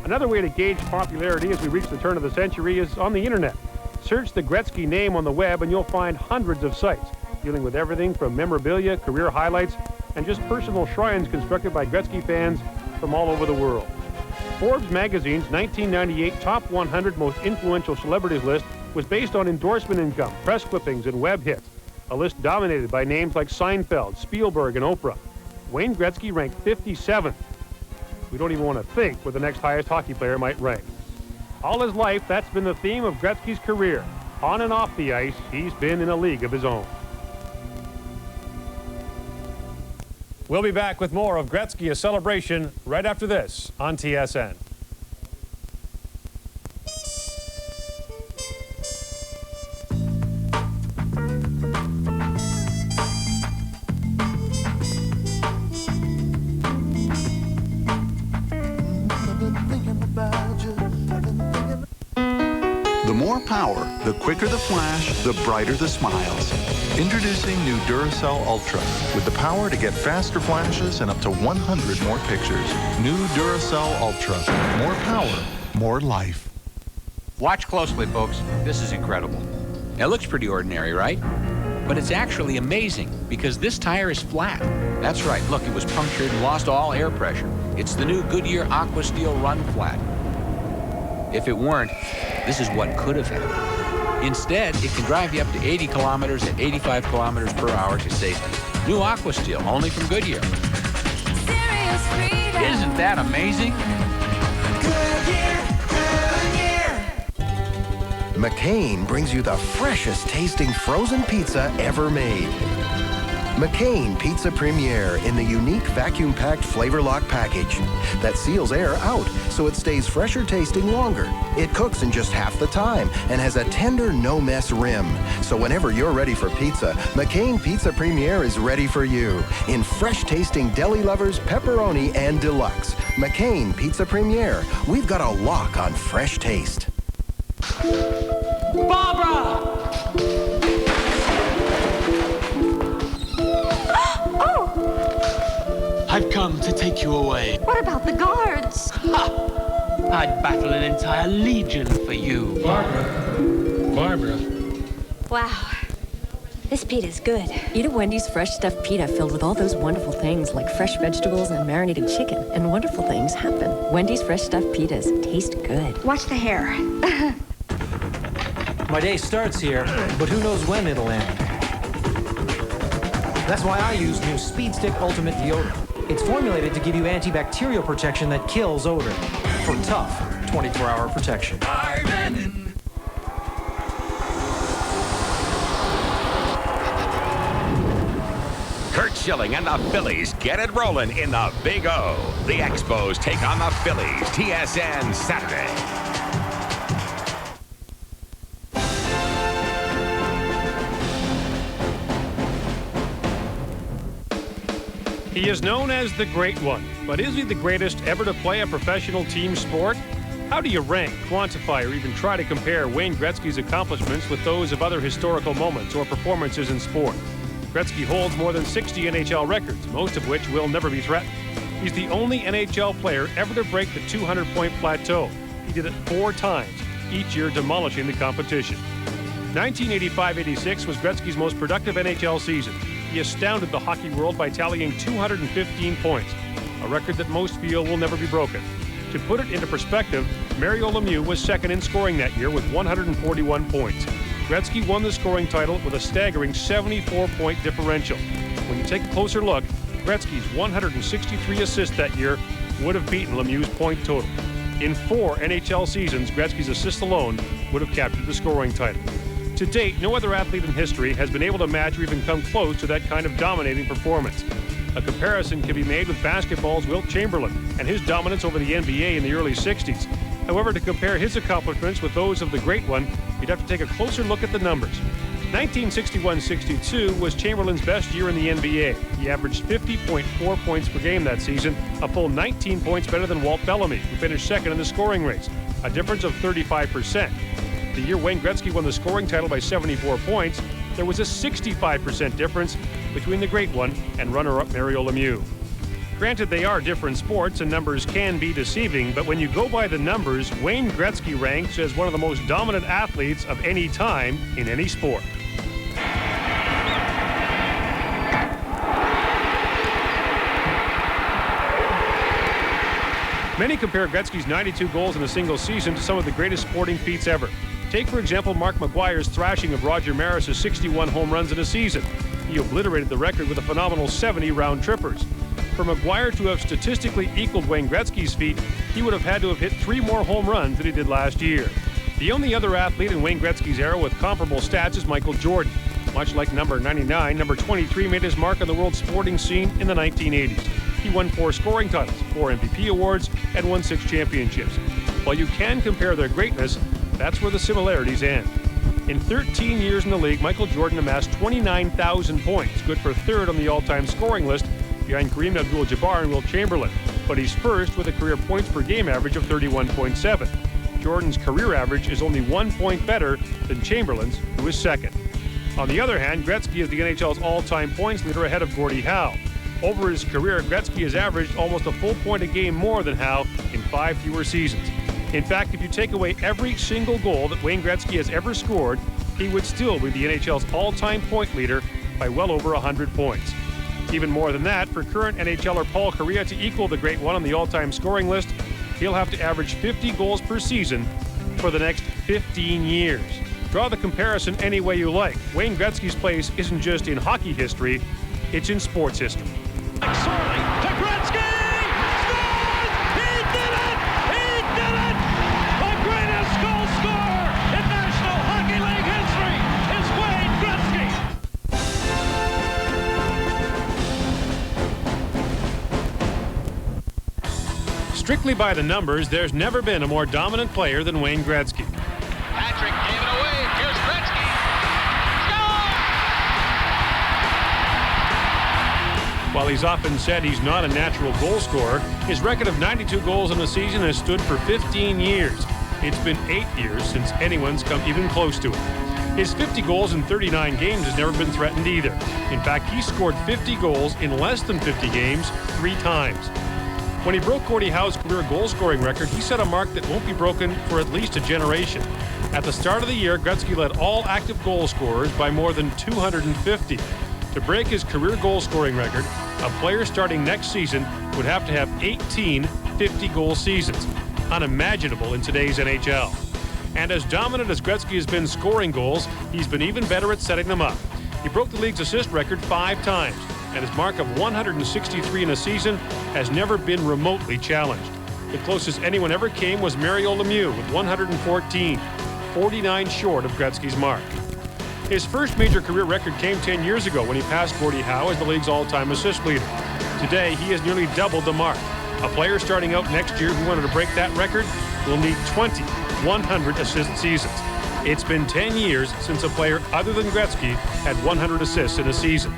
Another way to gauge popularity as we reach the turn of the century is on the internet. Search the Gretzky name on the web and you'll find hundreds of sites dealing with everything from memorabilia, career highlights, and just personal shrines constructed by Gretzky fans from all over the world. Forbes magazine's 1998 Top 100 Most Influential Celebrities list was based on endorsement income, press clippings, and web hits. A list dominated by names like Seinfeld, Spielberg, and Oprah. Wayne Gretzky ranked 57th. We don't even want to think where the next highest hockey player might rank. All his life, that's been the theme of Gretzky's career. On and off the ice, he's been in a league of his own. We'll be back with more of Gretzky, a celebration, right after this on TSN. The more power, the quicker the flash, the brighter the smiles. Introducing new Duracell Ultra with the power to get faster flashes and up to 100 more pictures. New Duracell Ultra. More power, more life. Watch closely, folks. This is incredible. It looks pretty ordinary, right? But it's actually amazing because this tire is flat. That's right. Look, it was punctured and lost all air pressure. It's the new Goodyear Aqua Steel Run Flat. If it weren't, this is what could have happened. Instead, it can drive you up to 80 kilometers at 85 kilometers per hour to safety. New Aqua Steel, only from Goodyear. Isn't that amazing? McCain brings you the freshest tasting frozen pizza ever made. McCain Pizza Premier in the unique vacuum-packed flavor lock package that seals air out so it stays fresher tasting longer. It cooks in just half the time and has a tender, no-mess rim. So whenever you're ready for pizza, McCain Pizza Premier is ready for you in fresh tasting deli lovers, pepperoni, and deluxe. McCain Pizza Premier. We've got a lock on fresh taste. Barbara! I've come to take you away. What about the guards? Ha! I'd battle an entire legion for you. Barbara. Wow. This pita's good. Eat a Wendy's fresh stuffed pita filled with all those wonderful things like fresh vegetables and marinated chicken, and wonderful things happen. Wendy's fresh stuffed pitas taste good. Watch the hair. My day starts here, but who knows when it'll end. That's why I use new Speed Stick Ultimate Deodorant. It's formulated to give you antibacterial protection that kills odor. For tough, 24-hour protection. Kurt Schilling and the Phillies get it rolling in the Big O. The Expos take on the Phillies. TSN Saturday. He is known as the Great One, but is he the greatest ever to play a professional team sport? How do you rank, quantify, or even try to compare Wayne Gretzky's accomplishments with those of other historical moments or performances in sport? Gretzky holds more than 60 NHL records, most of which will never be threatened. He's the only NHL player ever to break the 200-point plateau. He did it 4 times, each year demolishing the competition. 1985-86 was Gretzky's most productive NHL season. He astounded the hockey world by tallying 215 points, a record that most feel will never be broken. To put it into perspective, Mario Lemieux was second in scoring that year with 141 points. Gretzky won the scoring title with a staggering 74-point differential. When you take a closer look, Gretzky's 163 assists that year would have beaten Lemieux's point total. In 4 NHL seasons, Gretzky's assists alone would have captured the scoring title. To date, no other athlete in history has been able to match or even come close to that kind of dominating performance. A comparison can be made with basketball's Wilt Chamberlain and his dominance over the NBA in the early 60s. However, to compare his accomplishments with those of the Great One, you'd have to take a closer look at the numbers. 1961-62 was Chamberlain's best year in the NBA. He averaged 50.4 points per game that season, a full 19 points better than Walt Bellamy, who finished second in the scoring race, a difference of 35%. The year Wayne Gretzky won the scoring title by 74 points, there was a 65% difference between the Great One and runner-up Mario Lemieux. Granted, they are different sports and numbers can be deceiving, but when you go by the numbers, Wayne Gretzky ranks as one of the most dominant athletes of any time in any sport. Many compare Gretzky's 92 goals in a single season to some of the greatest sporting feats ever. Take, for example, Mark McGuire's thrashing of Roger Maris's 61 home runs in a season. He obliterated the record with a phenomenal 70 round-trippers. For McGuire to have statistically equaled Wayne Gretzky's feat, he would have had to have hit 3 more home runs than he did last year. The only other athlete in Wayne Gretzky's era with comparable stats is Michael Jordan. Much like number 99, number 23 made his mark on the world sporting scene in the 1980s. He won 4 scoring titles, 4 MVP awards, and won 6 championships. While you can compare their greatness, that's where the similarities end. In 13 years in the league, Michael Jordan amassed 29,000 points, good for 3rd on the all-time scoring list, behind Kareem Abdul-Jabbar and Wilt Chamberlain. But he's first with a career points per game average of 31.7. Jordan's career average is only 1 point better than Chamberlain's, who is second. On the other hand, Gretzky is the NHL's all-time points leader ahead of Gordie Howe. Over his career, Gretzky has averaged almost a full point a game more than Howe in 5 fewer seasons. In fact, if you take away every single goal that Wayne Gretzky has ever scored, he would still be the NHL's all-time point leader by well over 100 points. Even more than that, for current NHLer Paul Kariya to equal the Great One on the all-time scoring list, he'll have to average 50 goals per season for the next 15 years. Draw the comparison any way you like. Wayne Gretzky's place isn't just in hockey history, it's in sports history. Sorley to Gretzky! Scores! He did it! He did it! The greatest goal scorer in National Hockey League history is Wayne Gretzky. Strictly by the numbers, there's never been a more dominant player than Wayne Gretzky. Patrick gave it away. Here's Gretzky. While he's often said he's not a natural goal scorer, his record of 92 goals in a season has stood for 15 years. It's been 8 years since anyone's come even close to it. His 50 goals in 39 games has never been threatened either. In fact, he scored 50 goals in less than 50 games 3 times. When he broke Gordie Howe's career goal-scoring record, he set a mark that won't be broken for at least a generation. At the start of the year, Gretzky led all active goal scorers by more than 250. To break his career goal-scoring record, a player starting next season would have to have 18 50-goal seasons. Unimaginable in today's NHL. And as dominant as Gretzky has been scoring goals, he's been even better at setting them up. He broke the league's assist record 5 times, and his mark of 163 in a season has never been remotely challenged. The closest anyone ever came was Mario Lemieux with 114, 49 short of Gretzky's mark. His first major career record came 10 years ago when he passed Gordie Howe as the league's all-time assist leader. Today, he has nearly doubled the mark. A player starting out next year who wanted to break that record will need 20 100-assist seasons. It's been 10 years since a player other than Gretzky had 100 assists in a season.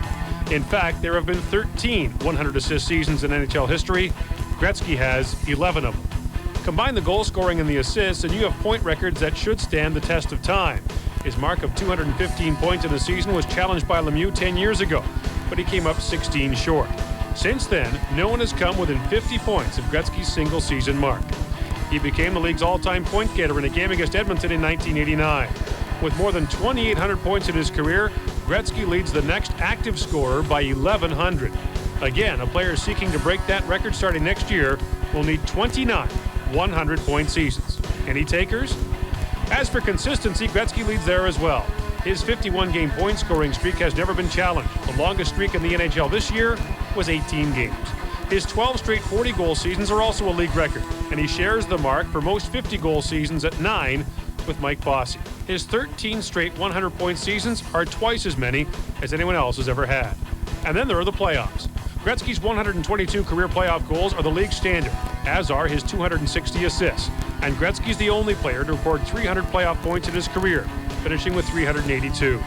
In fact, there have been 13 100-assist seasons in NHL history. Gretzky has 11 of them. Combine the goal scoring and the assists, and you have point records that should stand the test of time. His mark of 215 points in a season was challenged by Lemieux 10 years ago, but he came up 16 short. Since then, no one has come within 50 points of Gretzky's single-season mark. He became the league's all-time point getter in a game against Edmonton in 1989. With more than 2,800 points in his career, Gretzky leads the next active scorer by 1,100. Again, a player seeking to break that record starting next year will need 29 100-point seasons. Any takers? As for consistency, Gretzky leads there as well. His 51-game point scoring streak has never been challenged. The longest streak in the NHL this year was 18 games. His 12 straight 40-goal seasons are also a league record, and he shares the mark for most 50-goal seasons at 9 with Mike Bossy. His 13 straight 100-point seasons are twice as many as anyone else has ever had. And then there are the playoffs. Gretzky's 122 career playoff goals are the league standard, as are his 260 assists. And Gretzky's the only player to record 300 playoff points in his career, finishing with 382.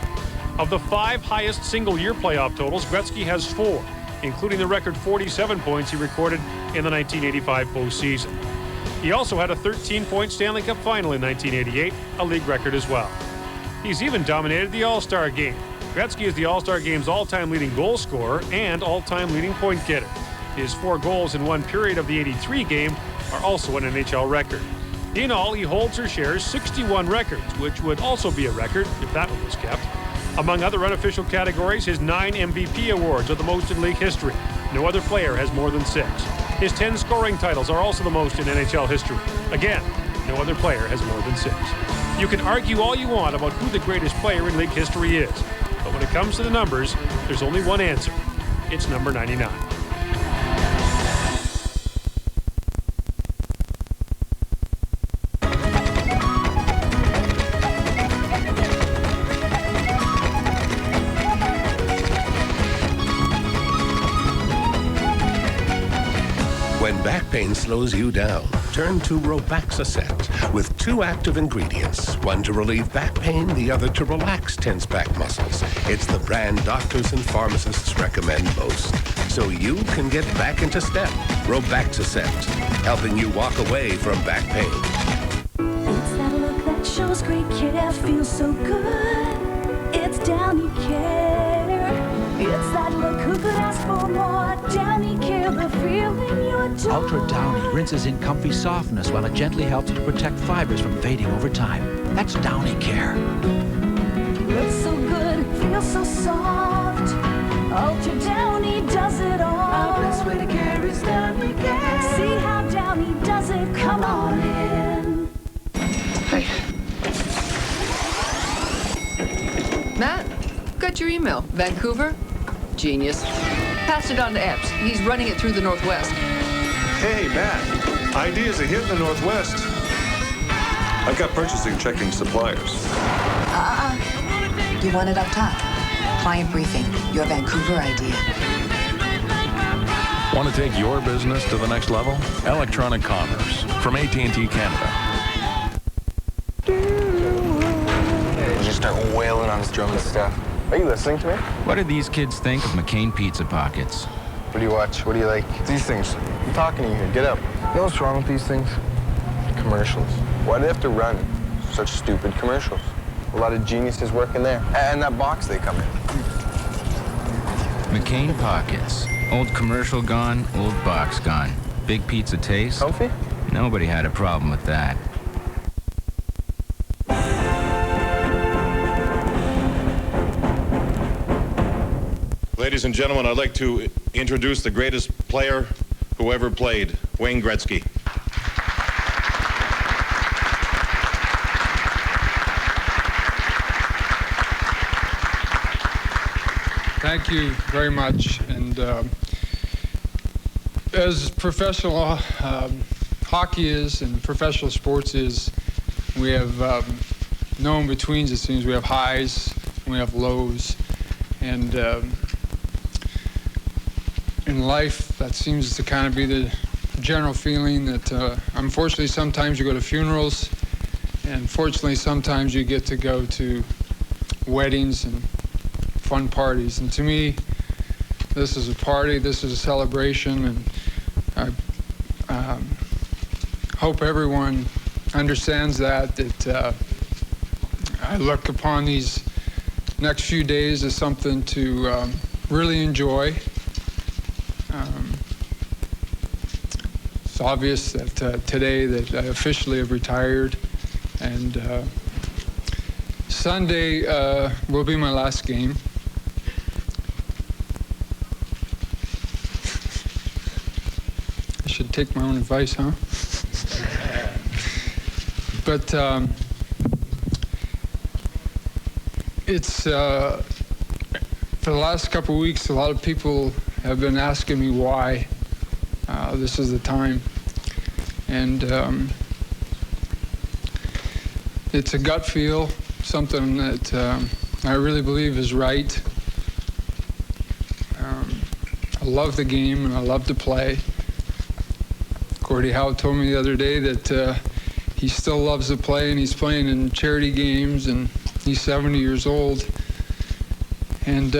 Of the 5 highest single-year playoff totals, Gretzky has 4, including the record 47 points he recorded in the 1985 postseason. He also had a 13-point Stanley Cup final in 1988, a league record as well. He's even dominated the All-Star game. Gretzky is the All-Star game's all-time leading goal scorer and all-time leading point getter. His 4 goals in one period of the 83 game are also an NHL record. In all, he holds or shares 61 records, which would also be a record if that one was kept. Among other unofficial categories, his 9 MVP awards are the most in league history. No other player has more than 6. His 10 scoring titles are also the most in NHL history. Again, no other player has more than 6. You can argue all you want about who the greatest player in league history is, but when it comes to the numbers, there's only one answer. It's number 99. When back pain slows you down, turn to Robaxacet with 2 active ingredients, one to relieve back pain, the other to relax tense back muscles. It's the brand doctors and pharmacists recommend most, so you can get back into step. Robaxacet, helping you walk away from back pain. It's that look that shows great care, feels so good. It's Downy Care. It's that look who could ask for more. Downy Care, the feeling you adore. Ultra Downy rinses in comfy softness while it gently helps to protect fibers from fading over time. That's Downy Care. Looks so good, feels so soft. Ultra Downy does it all. Our best way to care is Downy Care. See how Downy does it. Come on in. Hey. Matt, got your email. Vancouver? Genius. Passed it on to Epps. He's running it through the Northwest. Hey, Matt. Idea's a hit in the Northwest. I've got purchasing checking suppliers. You want it up top. Client briefing. Your Vancouver idea. Want to take your business to the next level? Electronic commerce from AT&T Canada. You just start wailing on this German stuff. Are you listening to me? What do these kids think of McCain Pizza Pockets? What do you watch? What do you like? These things. I'm talking to you here. Get up. You know what's wrong with these things? Commercials. Why do they have to run such stupid commercials? A lot of geniuses working there. And that box they come in. McCain Pockets. Old commercial gone, old box gone. Big pizza taste. Comfy? Nobody had a problem with that. Ladies and gentlemen, I'd like to introduce the greatest player who ever played, Wayne Gretzky. Thank you very much. And as professional hockey is and professional sports is, we have no in-betweens, it seems. We have highs, we have lows. And in life, that seems to kind of be the general feeling that unfortunately sometimes you go to funerals, and fortunately sometimes you get to go to weddings and fun parties. And to me, This is a party, this is a celebration, and I hope everyone understands that I look upon these next few days as something to really enjoy. It's obvious that today that I officially have retired, and Sunday will be my last game. I should take my own advice, huh? But it's for the last couple of weeks, a lot of people have been asking me why this is the time, and it's a gut feel, something that I really believe is right. I love the game and I love to play. Gordie Howe told me the other day that he still loves to play, and he's playing in charity games, and he's 70 years old. And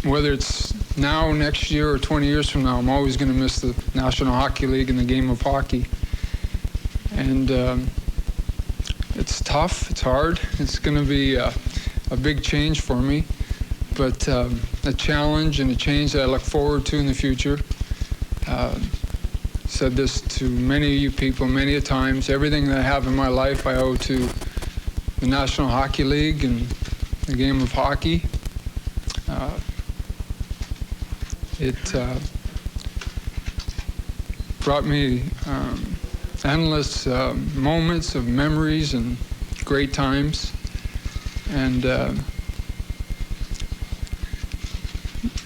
whether it's now, next year, or 20 years from now, I'm always going to miss the National Hockey League and the game of hockey. And it's tough, it's hard. It's going to be a big change for me, but a challenge and a change that I look forward to in the future. Said this to many of you people many a times. Everything that I have in my life I owe to the National Hockey League and the game of hockey. It brought me endless moments of memories and great times. And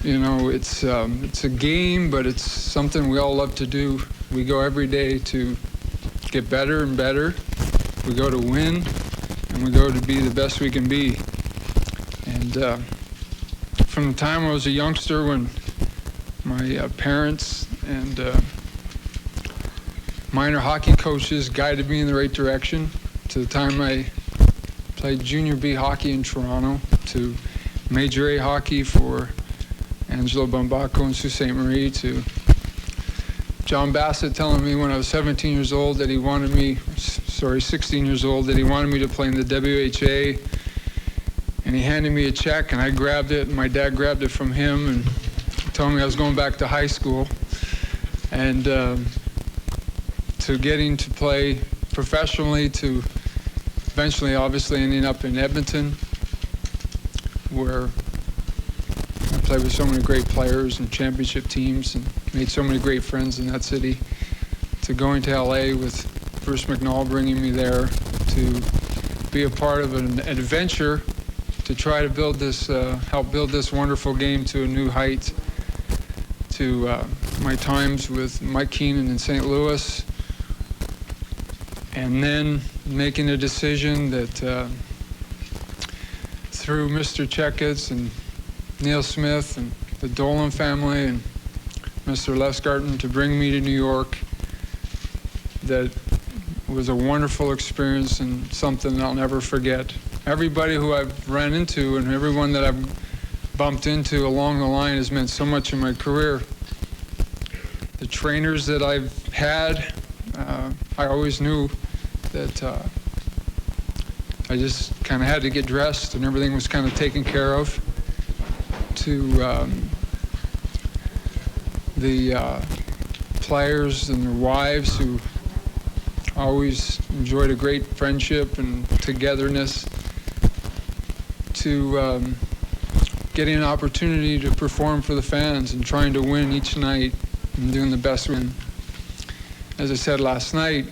you know, it's a game, but it's something we all love to do. We go every day to get better and better. We go to win, and we go to be the best we can be. And from the time I was a youngster, when my parents and minor hockey coaches guided me in the right direction, to the time I played junior B hockey in Toronto, to major A hockey for Angelo Bambaco and Sault Ste. Marie, to John Bassett telling me when I was 17 years old that he wanted me, 16 years old, that he wanted me to play in the WHA. And he handed me a check, and I grabbed it, and my dad grabbed it from him, and told me I was going back to high school. And to getting to play professionally, to eventually obviously ending up in Edmonton, where I played with so many great players and championship teams and made so many great friends in that city, to going to LA with Bruce McNall bringing me there to be a part of an adventure to try to build this, help build this wonderful game to a new height, to my times with Mike Keenan in St. Louis, and then making a decision that through Mr. Checketts and Neil Smith and the Dolan family and Mr. Lefsgarten to bring me to New York, that was a wonderful experience and something I'll never forget. Everybody who I've ran into and everyone that I've bumped into along the line has meant so much in my career. The trainers that I've had, I always knew that I just kind of had to get dressed and everything was kind of taken care of. To the players and their wives who always enjoyed a great friendship and togetherness, to getting an opportunity to perform for the fans and trying to win each night and doing the best win. As I said last night,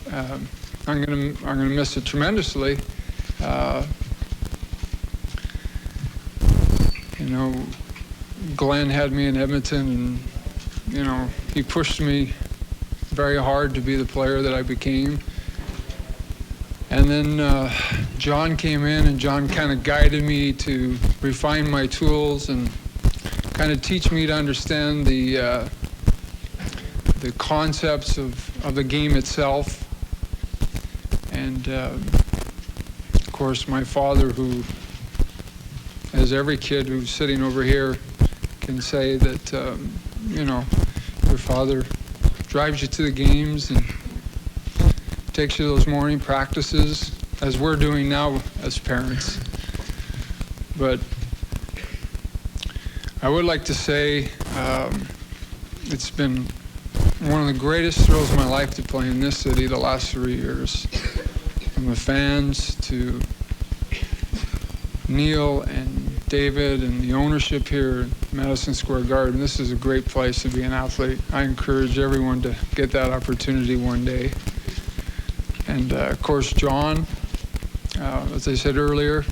I'm gonna miss it tremendously. You know, Glenn had me in Edmonton, and you know, he pushed me very hard to be the player that I became. And then John came in, and John kind of guided me to refine my tools and kind of teach me to understand the concepts of the game itself. And of course, my father, who, as every kid who's sitting over here can say that, you know, your father drives you to the games and takes you to those morning practices, as we're doing now as parents. But I would like to say it's been one of the greatest thrills of my life to play in this city the last 3 years. From the fans to Neil and David and the ownership here at Madison Square Garden. This is a great place to be an athlete. I encourage everyone to get that opportunity one day. And of course, John, as I said earlier,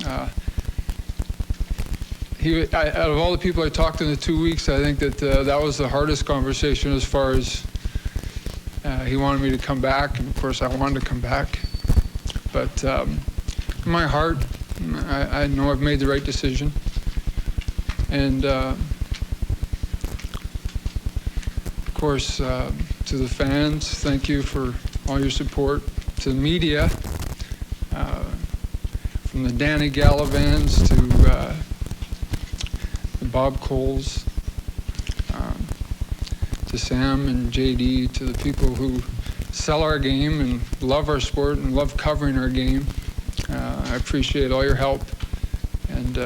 out of all the people I talked to in the 2 weeks, I think that that was the hardest conversation as far as he wanted me to come back, and of course I wanted to come back. But in my heart, I know I've made the right decision. And of course, to the fans, thank you for all your support. To the media, from the Danny Gallavans to the Bob Coles, to Sam and JD, to the people who sell our game and love our sport and love covering our game. I appreciate all your help. And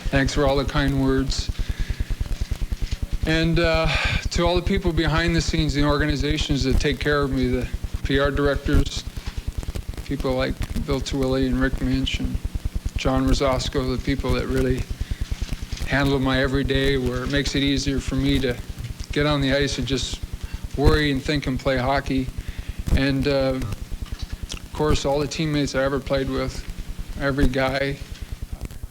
thanks for all the kind words. And to all the people behind the scenes, the organizations that take care of me, the PR directors, people like Bill Twilley and Rick Minch and John Rosasco, the people that really handle my everyday, where it makes it easier for me to get on the ice and just worry and think and play hockey. And of course, all the teammates I ever played with, every guy.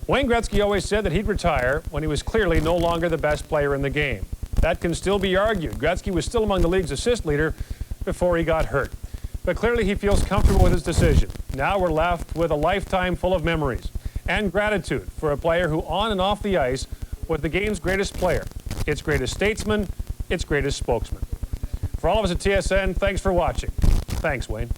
Wayne Gretzky always said that he'd retire when he was clearly no longer the best player in the game. That can still be argued. Gretzky was still among the league's assist leader before he got hurt. But clearly he feels comfortable with his decision. Now we're left with a lifetime full of memories and gratitude for a player who, on and off the ice, was the game's greatest player, its greatest statesman, its greatest spokesman. For all of us at TSN, thanks for watching. Thanks, Wayne.